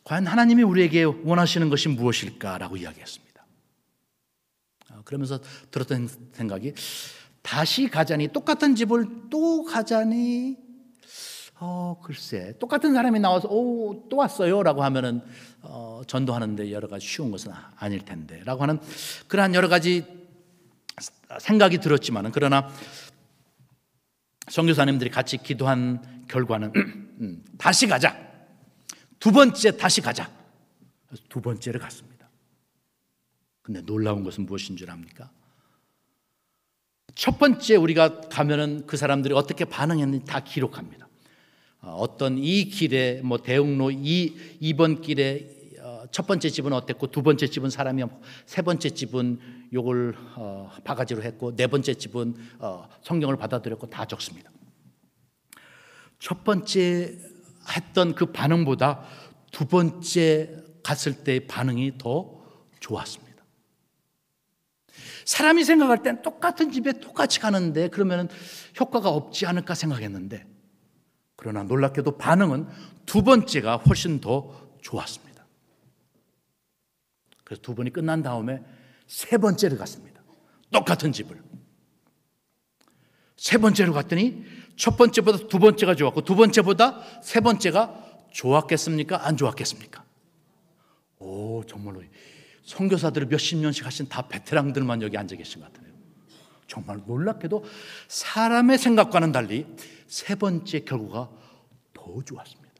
과연 하나님이 우리에게 원하시는 것이 무엇일까라고 이야기했습니다. 그러면서 들었던 생각이, 다시 가자니, 똑같은 집을 또 가자니, 글쎄, 똑같은 사람이 나와서 또 왔어요 라고 하면은 전도하는데 여러 가지 쉬운 것은 아닐 텐데 라고 하는 그러한 여러 가지 생각이 들었지만은, 그러나 선교사님들이 같이 기도한 결과는 다시 가자. 두 번째 다시 가자. 그래서 두 번째를 갔습니다. 근데 놀라운 것은 무엇인 줄 압니까? 첫 번째 우리가 가면은 그 사람들이 어떻게 반응했는지 다 기록합니다. 어떤 이 길에 뭐 대흥로 2번 길에 첫 번째 집은 어땠고, 두 번째 집은 사람이 없고, 세 번째 집은 욕을 바가지로 했고, 네 번째 집은 성경을 받아들였고, 다 적습니다. 첫 번째 했던 그 반응보다 두 번째 갔을 때의 반응이 더 좋았습니다. 사람이 생각할 땐 똑같은 집에 똑같이 가는데 그러면 효과가 없지 않을까 생각했는데, 그러나 놀랍게도 반응은 두 번째가 훨씬 더 좋았습니다. 그래서 두 번이 끝난 다음에 세 번째를 갔습니다. 똑같은 집을. 세 번째로 갔더니 첫 번째보다 두 번째가 좋았고, 두 번째보다 세 번째가 좋았겠습니까? 안 좋았겠습니까? 정말로 선교사들을 몇십 년씩 하신 다 베테랑들만 여기 앉아 계신 것 같아요. 정말 놀랍게도 사람의 생각과는 달리 세 번째 결과가 더 좋았습니다.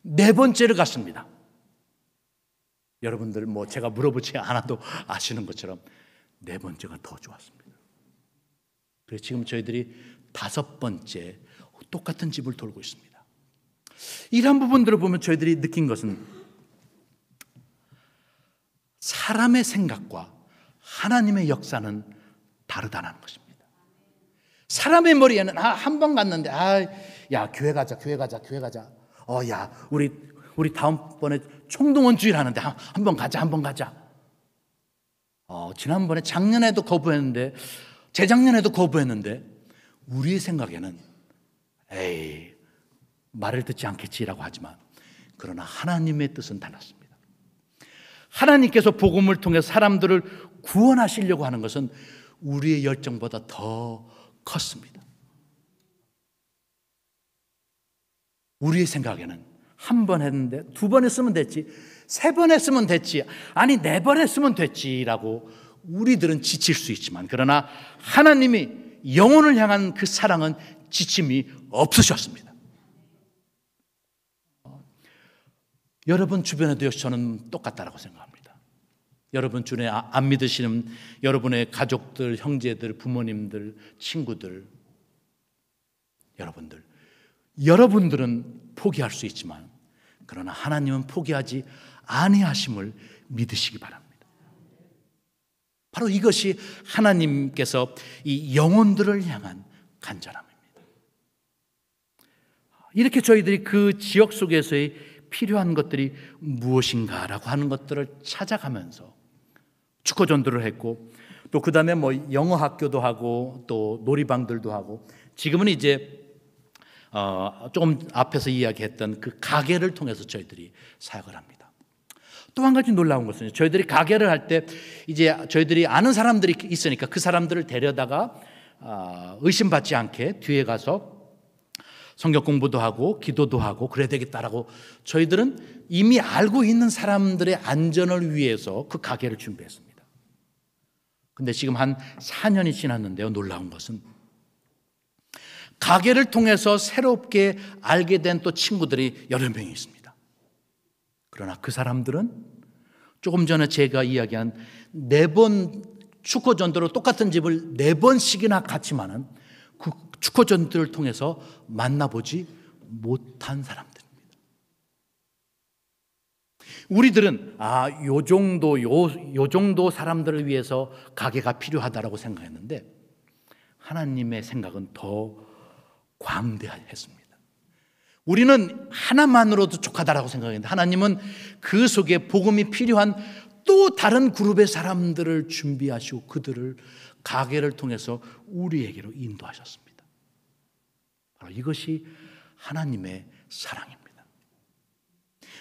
네 번째를 갔습니다. 여러분들 뭐 제가 물어보지 않아도 아시는 것처럼 네 번째가 더 좋았습니다. 그래서 지금 저희들이 5번째 똑같은 집을 돌고 있습니다. 이러한 부분들을 보면 저희들이 느낀 것은 사람의 생각과 하나님의 역사는 다르다는 것입니다. 사람의 머리에는 한 번 갔는데 야 교회 가자. 야 우리 다음번에 총동원 주일 하는데 한 번 가자. 지난번에 작년에도 거부했는데, 재작년에도 거부했는데, 우리의 생각에는 에이 말을 듣지 않겠지라고 하지만, 그러나 하나님의 뜻은 달랐습니다. 하나님께서 복음을 통해 사람들을 구원하시려고 하는 것은 우리의 열정보다 더 컸습니다. 우리의 생각에는 한 번 했는데 2번 했으면 됐지, 3번 했으면 됐지, 아니 4번 했으면 됐지라고 우리들은 지칠 수 있지만, 그러나 하나님이 영혼을 향한 그 사랑은 지침이 없으셨습니다. 여러분 주변에도 저는 똑같다라고 생각합니다. 여러분 주에 안 믿으시는 여러분의 가족들, 형제들, 부모님들, 친구들, 여러분들은 포기할 수 있지만, 그러나 하나님은 포기하지 아니하심을 믿으시기 바랍니다. 바로 이것이 하나님께서 이 영혼들을 향한 간절함입니다. 이렇게 저희들이 그 지역 속에서의 필요한 것들이 무엇인가라고 하는 것들을 찾아가면서 축구 전도를 했고, 또 그 다음에 영어 학교도 하고 또 놀이방들도 하고, 지금은 이제 조금 앞에서 이야기했던 그 가게를 통해서 저희들이 사역을 합니다. 또 한 가지 놀라운 것은, 저희들이 가게를 할 때 이제 저희들이 아는 사람들이 있으니까 그 사람들을 데려다가 의심받지 않게 뒤에 가서 성경 공부도 하고 기도도 하고 그래야 되겠다라고, 저희들은 이미 알고 있는 사람들의 안전을 위해서 그 가게를 준비했습니다. 근데 지금 한 4년이 지났는데요, 놀라운 것은 가게를 통해서 새롭게 알게 된 또 친구들이 여러 명이 있습니다. 그러나 그 사람들은 조금 전에 제가 이야기한 4번 축구 전도로 똑같은 집을 4번씩이나 갔지만은 그 축구 전도를 통해서 만나보지 못한 사람들입니다. 우리들은 요 정도 사람들을 위해서 가게가 필요하다라고 생각했는데, 하나님의 생각은 더 광대했습니다. 우리는 하나만으로도 족하다라고 생각했는데, 하나님은 그 속에 복음이 필요한 또 다른 그룹의 사람들을 준비하시고 그들을 가게를 통해서 우리에게로 인도하셨습니다. 바로 이것이 하나님의 사랑입니다.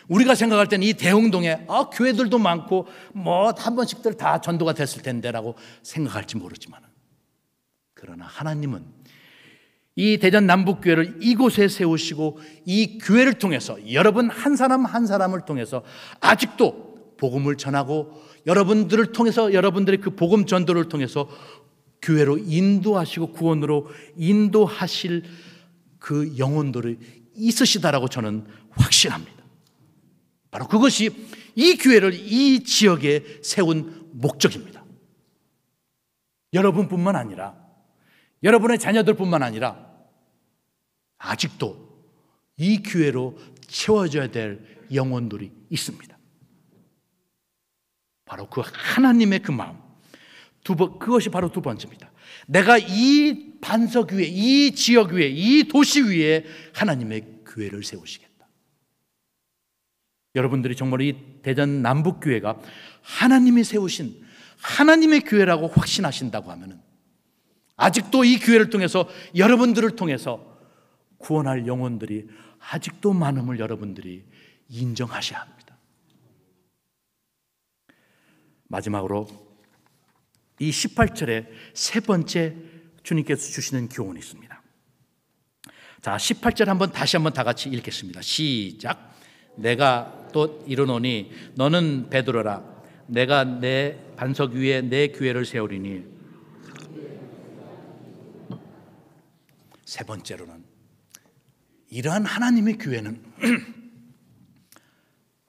우리가 생각할 때는 이 대흥동에 교회들도 많고 한 번씩들 다 전도가 됐을 텐데라고 생각할지 모르지만, 그러나 하나님은 이 대전 남북교회를 이곳에 세우시고 이 교회를 통해서 여러분 한 사람 한 사람을 통해서 아직도 복음을 전하고, 여러분들을 통해서 여러분들의 그 복음 전도를 통해서 교회로 인도하시고 구원으로 인도하실 그 영혼들이 있으시다라고 저는 확신합니다. 바로 그것이 이 교회를 이 지역에 세운 목적입니다. 여러분뿐만 아니라, 여러분의 자녀들뿐만 아니라 아직도 이 교회로 채워져야 될 영혼들이 있습니다. 바로 그 하나님의 그 마음, 그것이 바로 2번째입니다. 내가 이 반석 위에, 이 지역 위에, 이 도시 위에 하나님의 교회를 세우시겠다. 여러분들이 정말 이 대전 남북교회가 하나님이 세우신 하나님의 교회라고 확신하신다고 하면은, 아직도 이 교회를 통해서 여러분들을 통해서 구원할 영혼들이 아직도 많음을 여러분들이 인정하셔야 합니다. 마지막으로 이 18절에 3번째 주님께서 주시는 교훈이 있습니다. 자, 18절 다시 한번 다 같이 읽겠습니다. 시작. 내가 또 이르노니 너는 베드로라. 내가 내 반석 위에 내 교회를 세우리니. 3번째로는 이러한 하나님의 교회는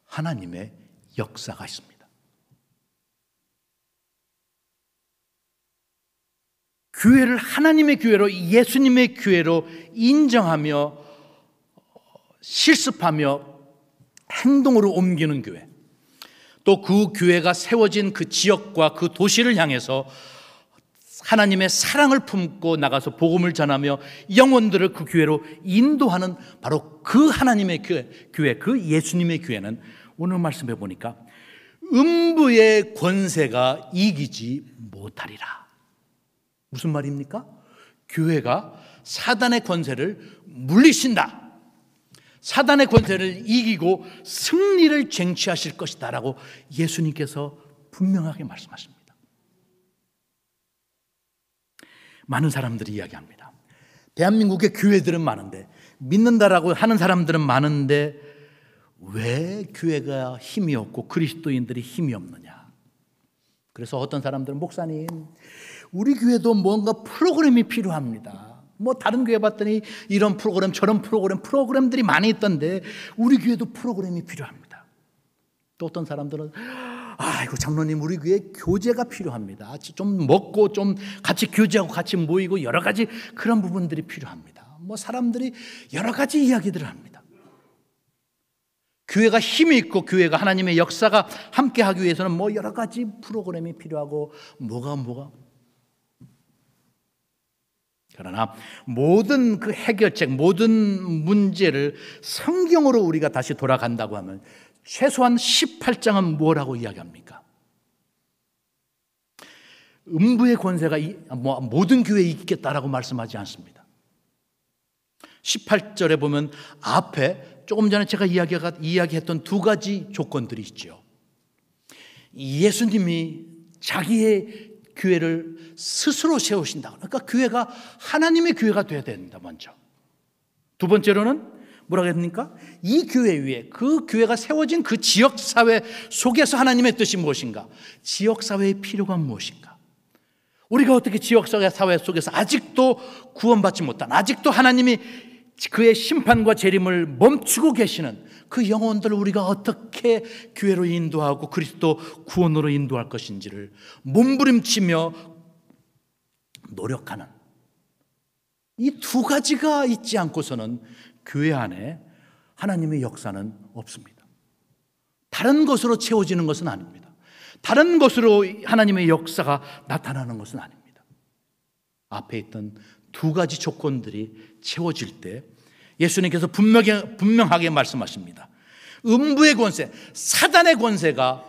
하나님의 역사가 있습니다. 교회를 하나님의 교회로, 예수님의 교회로 인정하며 실습하며 행동으로 옮기는 교회, 또 그 교회가 세워진 그 지역과 그 도시를 향해서 하나님의 사랑을 품고 나가서 복음을 전하며 영혼들을 그 교회로 인도하는 바로 그 하나님의 교회, 그 예수님의 교회는 오늘 말씀해 보니까 음부의 권세가 이기지 못하리라. 무슨 말입니까? 교회가 사단의 권세를 물리친다, 사단의 권세를 이기고 승리를 쟁취하실 것이다 라고 예수님께서 분명하게 말씀하십니다. 많은 사람들이 이야기합니다. 대한민국의 교회들은 많은데, 믿는다라고 하는 사람들은 많은데 왜 교회가 힘이 없고 그리스도인들이 힘이 없느냐? 그래서 어떤 사람들은, 목사님, 우리 교회도 뭔가 프로그램이 필요합니다. 뭐 다른 교회 봤더니 이런 프로그램 저런 프로그램들이 많이 있던데 우리 교회도 프로그램이 필요합니다. 또 어떤 사람들은, 아이고 장로님, 우리 교회 교제가 필요합니다. 좀 먹고 좀 같이 교제하고 같이 모이고 여러 가지 그런 부분들이 필요합니다. 뭐 사람들이 여러 가지 이야기들을 합니다. 교회가 힘이 있고 교회가 하나님의 역사가 함께 하기 위해서는 뭐 여러 가지 프로그램이 필요하고 뭐가. 그러나 모든 그 해결책, 모든 문제를 성경으로 우리가 다시 돌아간다고 하면 최소한 18장은 뭐라고 이야기합니까? 음부의 권세가 모든 교회에 있겠다라고 말씀하지 않습니다. 18절에 보면 앞에 조금 전에 제가 이야기했던 두 가지 조건들이 있죠. 예수님이 자기의 교회를 스스로 세우신다. 그러니까 교회가 하나님의 교회가 돼야 된다, 먼저. 두 번째로는 뭐라고 했습니까? 이 교회 위에, 그 교회가 세워진 그 지역사회 속에서 하나님의 뜻이 무엇인가? 지역사회의 필요가 무엇인가? 우리가 어떻게 지역사회 속에서 아직도 구원받지 못한, 아직도 하나님이 그의 심판과 재림을 멈추고 계시는 그 영혼들을 우리가 어떻게 교회로 인도하고 그리스도 구원으로 인도할 것인지를 몸부림치며 노력하는, 이 두 가지가 있지 않고서는 교회 안에 하나님의 역사는 없습니다. 다른 것으로 채워지는 것은 아닙니다. 다른 것으로 하나님의 역사가 나타나는 것은 아닙니다. 앞에 있던 두 가지 조건들이 채워질 때 예수님께서 분명하게 말씀하십니다. 음부의 권세, 사단의 권세가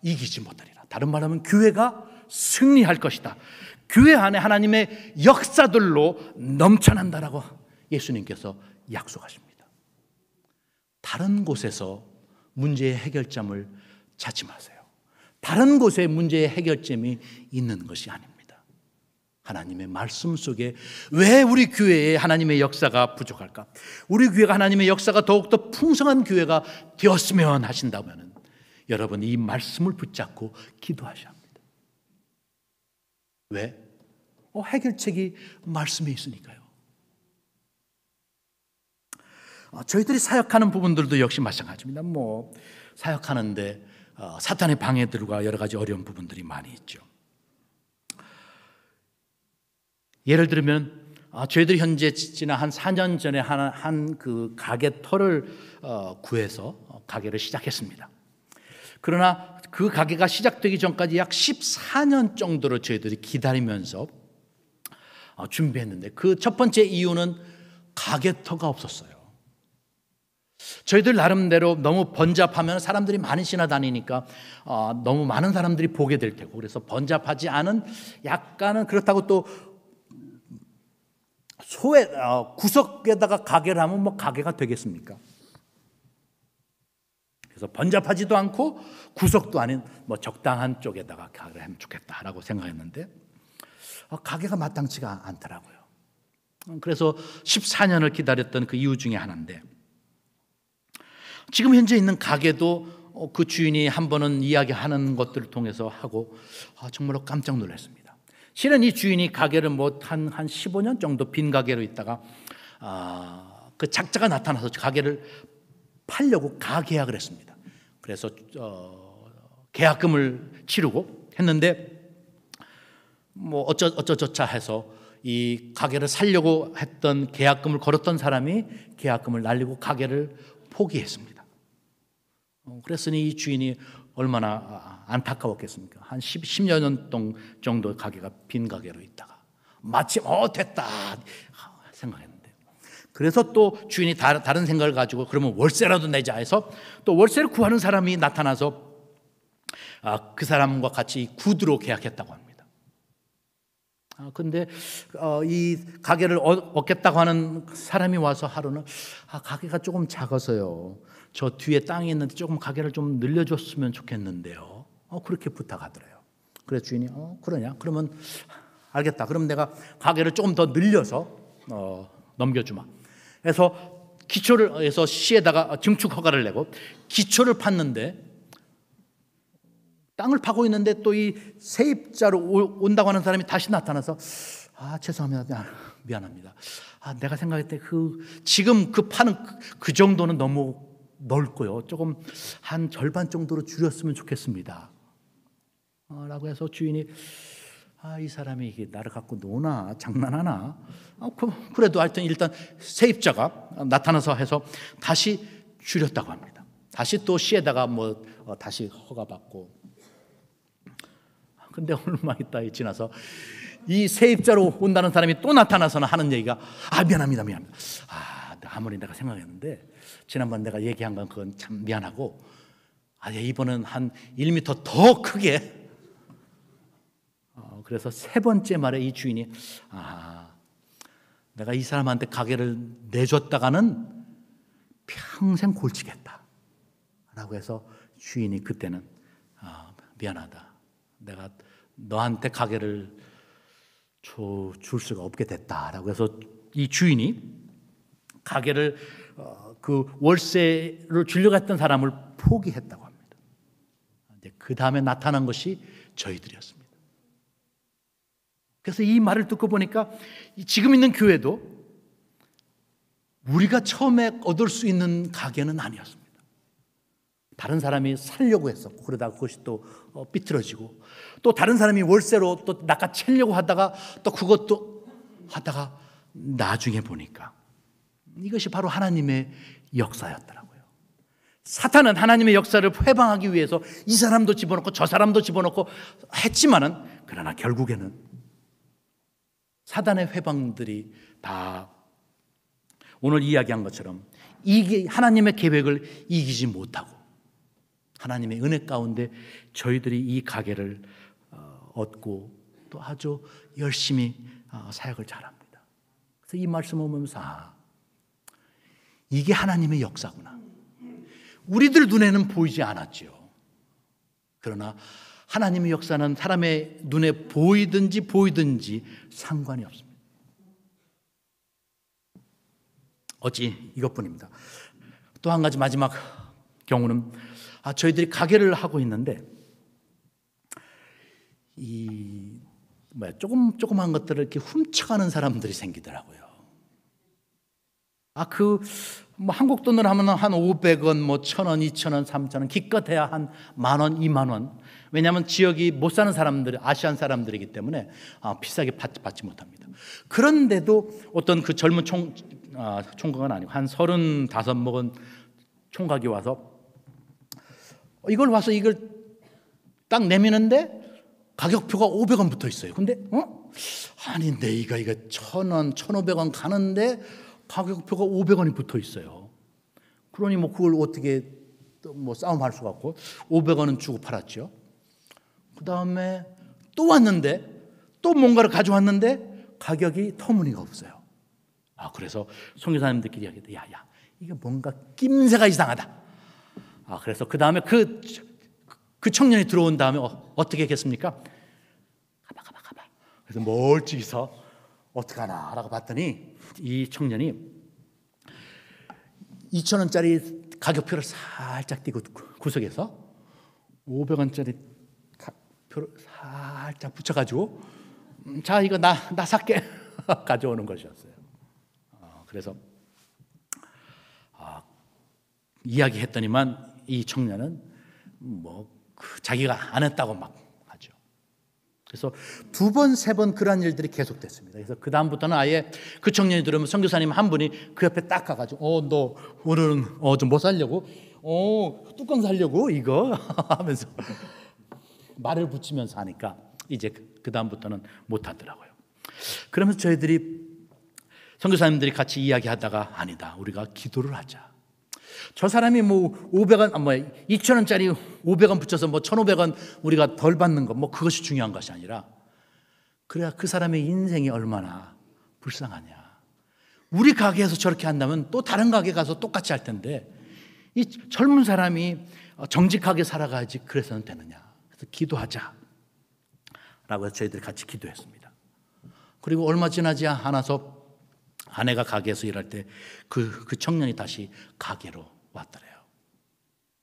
이기지 못하리라. 다른 말하면 교회가 승리할 것이다. 교회 안에 하나님의 역사들로 넘쳐난다라고 예수님께서 약속하십니다. 다른 곳에서 문제의 해결점을 찾지 마세요. 다른 곳에 문제의 해결점이 있는 것이 아닙니다. 하나님의 말씀 속에 왜 우리 교회에 하나님의 역사가 부족할까? 우리 교회가 하나님의 역사가 더욱더 풍성한 교회가 되었으면 하신다면 여러분 이 말씀을 붙잡고 기도하셔야 합니다. 왜? 해결책이 말씀에 있으니까요. 저희들이 사역하는 부분들도 역시 마찬가지입니다. 사역하는데 사탄의 방해들과 여러 가지 어려운 부분들이 많이 있죠. 예를 들면 저희들이 현재 지난 한 4년 전에 한 그 가게 터를 구해서 가게를 시작했습니다. 그러나 그 가게가 시작되기 전까지 약 14년 정도로 저희들이 기다리면서 준비했는데 그 첫 번째 이유는 가게 터가 없었어요. 저희들 나름대로 너무 번잡하면 사람들이 많이 지나다니니까 너무 많은 사람들이 보게 될 테고, 그래서 번잡하지 않은 약간은, 그렇다고 또 구석에다가 가게를 하면 가게가 되겠습니까? 그래서 번잡하지도 않고 구석도 아닌 적당한 쪽에다가 가게를 하면 좋겠다라고 생각했는데 가게가 마땅치가 않더라고요. 그래서 14년을 기다렸던 그 이유 중에 하나인데, 지금 현재 있는 가게도 그 주인이 한 번은 이야기하는 것들을 통해서 하고 정말로 깜짝 놀랐습니다. 실은 이 주인이 가게를 한 15년 정도 빈 가게로 있다가 그 작자가 나타나서 가게를 팔려고 가계약을 했습니다. 그래서 계약금을 치르고 했는데 어쩌저쩌 해서 이 가게를 살려고 했던 계약금을 걸었던 사람이 계약금을 날리고 가게를 포기했습니다. 그랬으니 이 주인이 얼마나 안타까웠겠습니까? 한 10여 년 정도 가게가 빈 가게로 있다가 마침 됐다 생각했는데, 그래서 또 주인이 다른 생각을 가지고 그러면 월세라도 내자 해서 또 월세를 구하는 사람이 나타나서 그 사람과 같이 구두로 계약했다고 합니다. 근데 이 가게를 얻겠다고 하는 사람이 와서 하루는 가게가 조금 작아서요, 저 뒤에 땅이 있는데 조금 가게를 좀 늘려줬으면 좋겠는데요, 그렇게 부탁하더래요. 그래서 주인이 그러냐? 그러면 알겠다. 그럼 내가 가게를 조금 더 늘려서 넘겨주마. 그래서 기초를 해서 시에다가 증축 허가를 내고 기초를 팠는데 땅을 파고 있는데 또 이 세입자로 온다고 하는 사람이 다시 나타나서 죄송합니다. 미안합니다. 내가 생각할 때 지금 파는 그 정도는 너무 넓고요. 조금 한 절반 정도로 줄였으면 좋겠습니다. 라고 해서 주인이 이 사람이 이게 나를 갖고 노나 장난하나? 그래도 하여튼 일단 세입자가 나타나서 해서 다시 줄였다고 합니다. 다시 또 시에다가 다시 허가받고. 근데 얼마 있다 지나서 이 세입자로 온다는 사람이 또 나타나서는 하는 얘기가 미안합니다. 아무리 내가 생각했는데 지난번 내가 얘기한 건 그건 참 미안하고 이번은 한 1m 더 크게. 그래서 세 번째 말에 이 주인이 내가 이 사람한테 가게를 내줬다가는 평생 골치겠다 라고 해서 주인이 그때는 미안하다. 내가 너한테 가게를 줄 수가 없게 됐다라고 해서 이 주인이 가게를 그 월세를 주려고 했던 사람을 포기했다고 합니다. 그 다음에 나타난 것이 저희들이었습니다. 그래서 이 말을 듣고 보니까 지금 있는 교회도 우리가 처음에 얻을 수 있는 가게는 아니었습니다. 다른 사람이 살려고 했었고 그러다가 그것이 또 삐뚤어지고 또 다른 사람이 월세로 또 낚아채려고 하다가 또 그것도 하다가 나중에 보니까 이것이 바로 하나님의 역사였더라고요. 사탄은 하나님의 역사를 회방하기 위해서 이 사람도 집어넣고 저 사람도 집어넣고 했지만은 그러나 결국에는 사단의 회방들이 다 오늘 이야기한 것처럼 하나님의 계획을 이기지 못하고 하나님의 은혜 가운데 저희들이 이 가게를 얻고 또 아주 열심히 사역을 잘합니다. 그래서 이 말씀을 보면서 이게 하나님의 역사구나. 우리들 눈에는 보이지 않았죠. 그러나 하나님의 역사는 사람의 눈에 보이든지 상관이 없습니다. 어찌 이것뿐입니다. 또 한 가지 마지막 경우는 저희들이 가게를 하고 있는데 조그만 것들을 이렇게 훔쳐가는 사람들이 생기더라고요. 한국 돈으로 하면 한 500원, 1,000원, 2,000원, 3,000원, 기껏해야 한 10,000원, 20,000원. 왜냐하면 지역이 못 사는 사람들이 아시안 사람들이기 때문에 비싸게 받지 못합니다. 그런데도 어떤 그 젊은 총각은 아니고 한 35 먹은 총각이 와서 이걸 딱 내미는데 가격표가 500원 붙어 있어요. 근데 아닌데 이거 1,000원, 1,500원 가는데 가격표가 500원이 붙어 있어요. 그러니 그걸 어떻게 싸움할 수가 없고 500원은 주고 팔았죠. 그 다음에 또 왔는데 또 뭔가를 가져왔는데 가격이 터무니가 없어요. 그래서 선교사님들끼리 이야기했대. 야, 이게 뭔가 낌새가 이상하다. 그래서 그 다음에 그 청년이 들어온 다음에 어떻게 했겠습니까? 가봐. 그래서 멀찍이서 어떡하나 라고 봤더니 이 청년이 2,000원짜리 가격표를 살짝 띄고 구석에서 500원짜리 표를 살짝 붙여가지고 자 이거 나 살게 가져오는 것이었어요. 그래서 이야기했더니만 이 청년은 자기가 안 했다고 막 하죠. 그래서 2번, 3번 그런 일들이 계속됐습니다. 그래서 그 다음부터는 아예 그 청년이 들으면 선교사님 한 분이 그 옆에 딱 가가지고 너 오늘은 좀 뭐 살려고? 뚜껑 살려고 이거 하면서 말을 붙이면서 하니까 이제 그 다음부터는 못 하더라고요. 그러면서 저희들이 선교사님들이 같이 이야기하다가 아니다, 우리가 기도를 하자. 저 사람이 500원, 2,000원짜리 500원 붙여서 1,500원 우리가 덜 받는 거 그것이 중요한 것이 아니라 그래야 그 사람의 인생이 얼마나 불쌍하냐. 우리 가게에서 저렇게 한다면 또 다른 가게 가서 똑같이 할 텐데 이 젊은 사람이 정직하게 살아가야지 그래서는 되느냐. 그래서 기도하자 라고 해서 저희들이 같이 기도했습니다. 그리고 얼마 지나지 않아서 아내가 가게에서 일할 때 그 청년이 다시 가게로 왔더래요.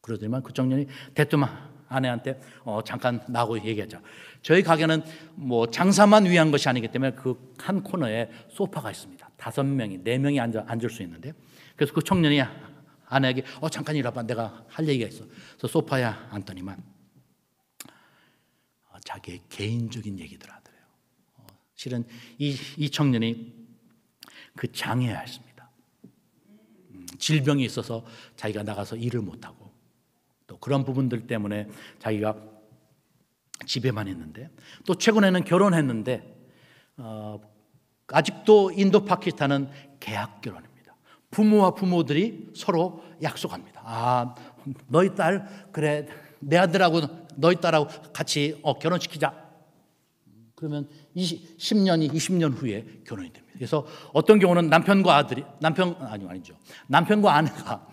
그러더니만 그 청년이 대뜸 아내한테 잠깐 나하고 얘기하자. 저희 가게는 뭐 장사만 위한 것이 아니기 때문에 그 한 코너에 소파가 있습니다. 5명이 4명이 앉을 수 있는데, 그래서 그 청년이 아내에게 잠깐 이리 와봐, 내가 할 얘기가 있어. 그래서 소파에 앉더니만 자기의 개인적인 얘기들 하더래요. 실은 이 청년이 그 장애였습니다. 질병이 있어서 자기가 나가서 일을 못하고, 또 그런 부분들 때문에 자기가 집에만 있는데, 또 최근에는 결혼했는데 아직도 인도 파키스탄은 계약 결혼입니다. 부모와 부모들이 서로 약속합니다. 너희 딸, 그래, 내 아들하고 너희 딸하고 같이 결혼시키자. 그러면 20년 후에 결혼이 됩니다. 그래서 어떤 경우는 남편과 아내가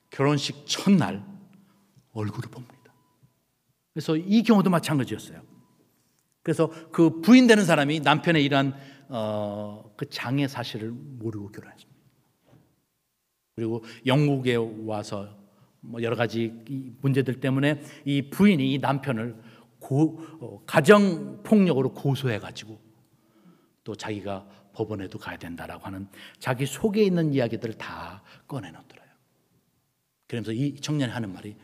결혼식 첫날 얼굴을 봅니다. 그래서 이 경우도 마찬가지였어요. 그래서 그 부인 되는 사람이 남편의 이러한 그 장애 사실을 모르고 결혼했습니다. 그리고 영국에 와서 뭐 여러 가지 문제들 때문에 이 부인이 이 남편을 가정 폭력으로 고소해가지고 또 자기가 법원에도 가야 된다라고 하는 자기 속에 있는 이야기들을 다 꺼내놓더래요. 그러면서 이 청년이 하는 말이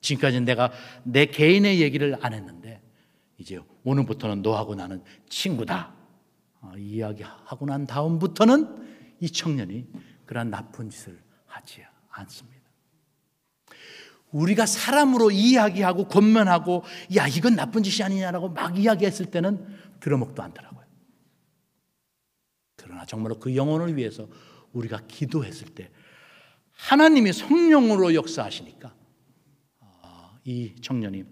지금까지는 내가 내 개인의 얘기를 안 했는데 이제 오늘부터는 너하고 나는 친구다. 이야기하고 난 다음부터는 이 청년이 그런 나쁜 짓을 하지 않습니다. 우리가 사람으로 이야기하고 권면하고 야 이건 나쁜 짓이 아니냐라고 막 이야기했을 때는 들어먹도 않더라고요. 그러나 정말로 그 영혼을 위해서 우리가 기도했을 때 하나님이 성령으로 역사하시니까 이 청년이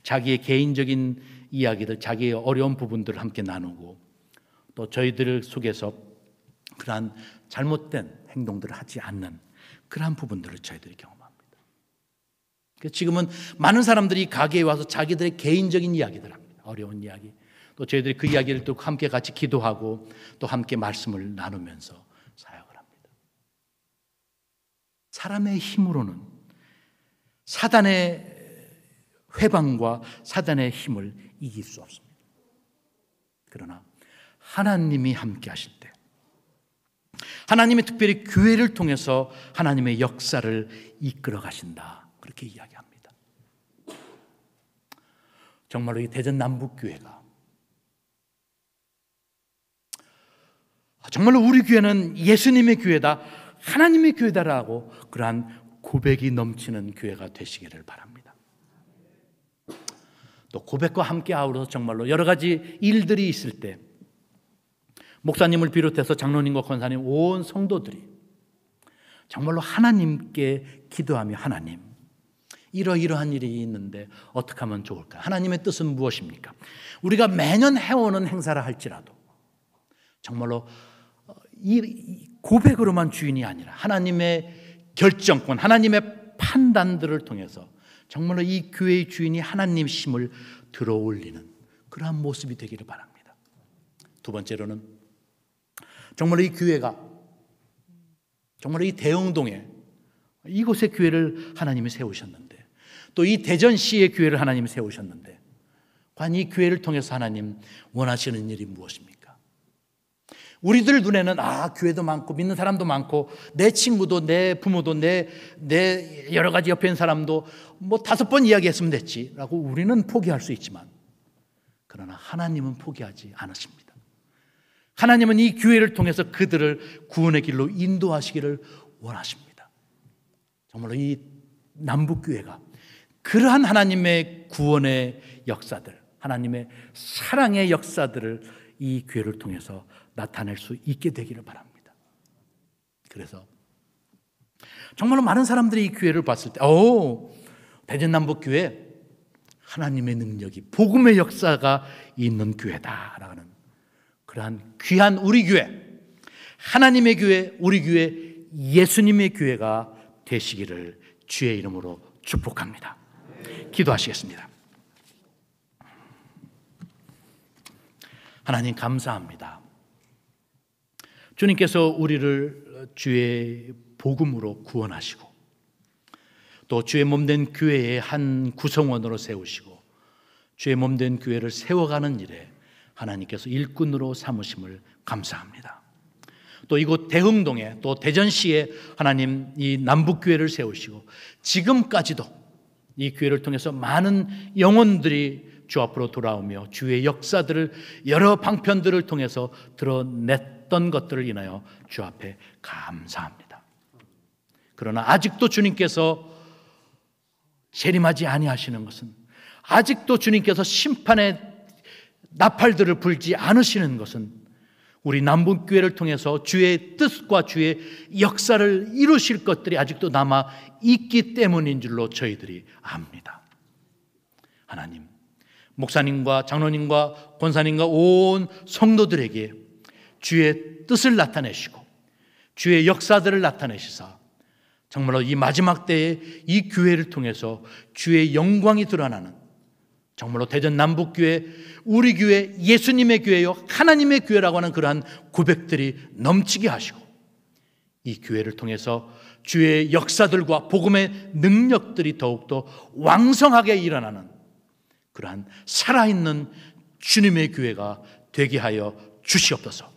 자기의 개인적인 이야기들, 자기의 어려운 부분들을 함께 나누고 또 저희들 속에서 그러한 잘못된 행동들을 하지 않는 그러한 부분들을 저희들이 경험합니다. 지금은 많은 사람들이 가게에 와서 자기들의 개인적인 이야기들 합니다. 어려운 이야기. 또 저희들이 그 이야기를 또 함께 같이 기도하고 또 함께 말씀을 나누면서 사역을 합니다. 사람의 힘으로는 사단의 회방과 사단의 힘을 이길 수 없습니다. 그러나 하나님이 함께 하실 때, 하나님이 특별히 교회를 통해서 하나님의 역사를 이끌어 가신다, 그렇게 이야기합니다. 정말로 이 대전 남북교회가 정말로 우리 교회는 예수님의 교회다, 하나님의 교회다라고 그러한 고백이 넘치는 교회가 되시기를 바랍니다. 또 고백과 함께 아우러서 정말로 여러 가지 일들이 있을 때 목사님을 비롯해서 장로님과 권사님 온 성도들이 정말로 하나님께 기도하며 하나님 이러이러한 일이 있는데 어떻게 하면 좋을까? 하나님의 뜻은 무엇입니까? 우리가 매년 해오는 행사를 할지라도 정말로 이 고백으로만 주인이 아니라 하나님의 결정권, 하나님의 판단들을 통해서 정말로 이 교회의 주인이 하나님심을 들어올리는 그러한 모습이 되기를 바랍니다. 두 번째로는 정말로 이 교회가 정말로 이 대흥동에 이곳의 교회를 하나님이 세우셨는데 또 이 대전시의 교회를 하나님이 세우셨는데 과연 이 교회를 통해서 하나님 원하시는 일이 무엇입니까? 우리들 눈에는 교회도 많고 믿는 사람도 많고 내 친구도 내 부모도 내 여러 가지 옆에 있는 사람도 뭐 5번 이야기했으면 됐지라고 우리는 포기할 수 있지만 그러나 하나님은 포기하지 않으십니다. 하나님은 이 교회를 통해서 그들을 구원의 길로 인도하시기를 원하십니다. 정말로 이 남북교회가 그러한 하나님의 구원의 역사들, 하나님의 사랑의 역사들을 이 교회를 통해서 나타낼 수 있게 되기를 바랍니다. 그래서 정말로 많은 사람들이 이 교회를 봤을 때 대전남북교회 하나님의 능력이 복음의 역사가 있는 교회다라는 그러한 귀한 우리 교회, 하나님의 교회, 우리 교회, 예수님의 교회가 되시기를 주의 이름으로 축복합니다. 기도하시겠습니다. 하나님 감사합니다. 주님께서 우리를 주의 복음으로 구원하시고 또 주의 몸된 교회의 한 구성원으로 세우시고 주의 몸된 교회를 세워가는 일에 하나님께서 일꾼으로 삼으심을 감사합니다. 또 이곳 대흥동에 또 대전시에 하나님 이 남북교회를 세우시고 지금까지도 이 교회를 통해서 많은 영혼들이 주 앞으로 돌아오며 주의 역사들을 여러 방편들을 통해서 드러냈던 것들을 인하여 주 앞에 감사합니다. 그러나 아직도 주님께서 재림하지 아니하시는 것은, 아직도 주님께서 심판의 나팔들을 불지 않으시는 것은 우리 남북교회를 통해서 주의 뜻과 주의 역사를 이루실 것들이 아직도 남아 있기 때문인 줄로 저희들이 압니다. 하나님, 목사님과 장로님과 권사님과 온 성도들에게 주의 뜻을 나타내시고 주의 역사들을 나타내시사 정말로 이 마지막 때에 이 교회를 통해서 주의 영광이 드러나는, 정말로 대전 남북교회, 우리 교회, 예수님의 교회요 하나님의 교회라고 하는 그러한 고백들이 넘치게 하시고 이 교회를 통해서 주의 역사들과 복음의 능력들이 더욱더 왕성하게 일어나는 그러한 살아있는 주님의 교회가 되게 하여 주시옵소서.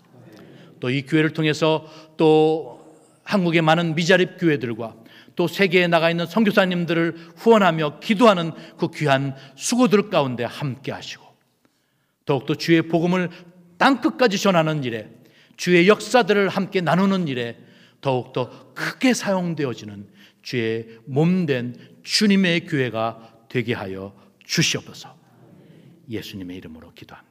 또 이 교회를 통해서 또 한국의 많은 미자립 교회들과 또 세계에 나가 있는 선교사님들을 후원하며 기도하는 그 귀한 수고들 가운데 함께 하시고 더욱더 주의 복음을 땅끝까지 전하는 일에, 주의 역사들을 함께 나누는 일에 더욱더 크게 사용되어지는 주의 몸된 주님의 교회가 되게 하여 주시옵소서. 예수님의 이름으로 기도합니다.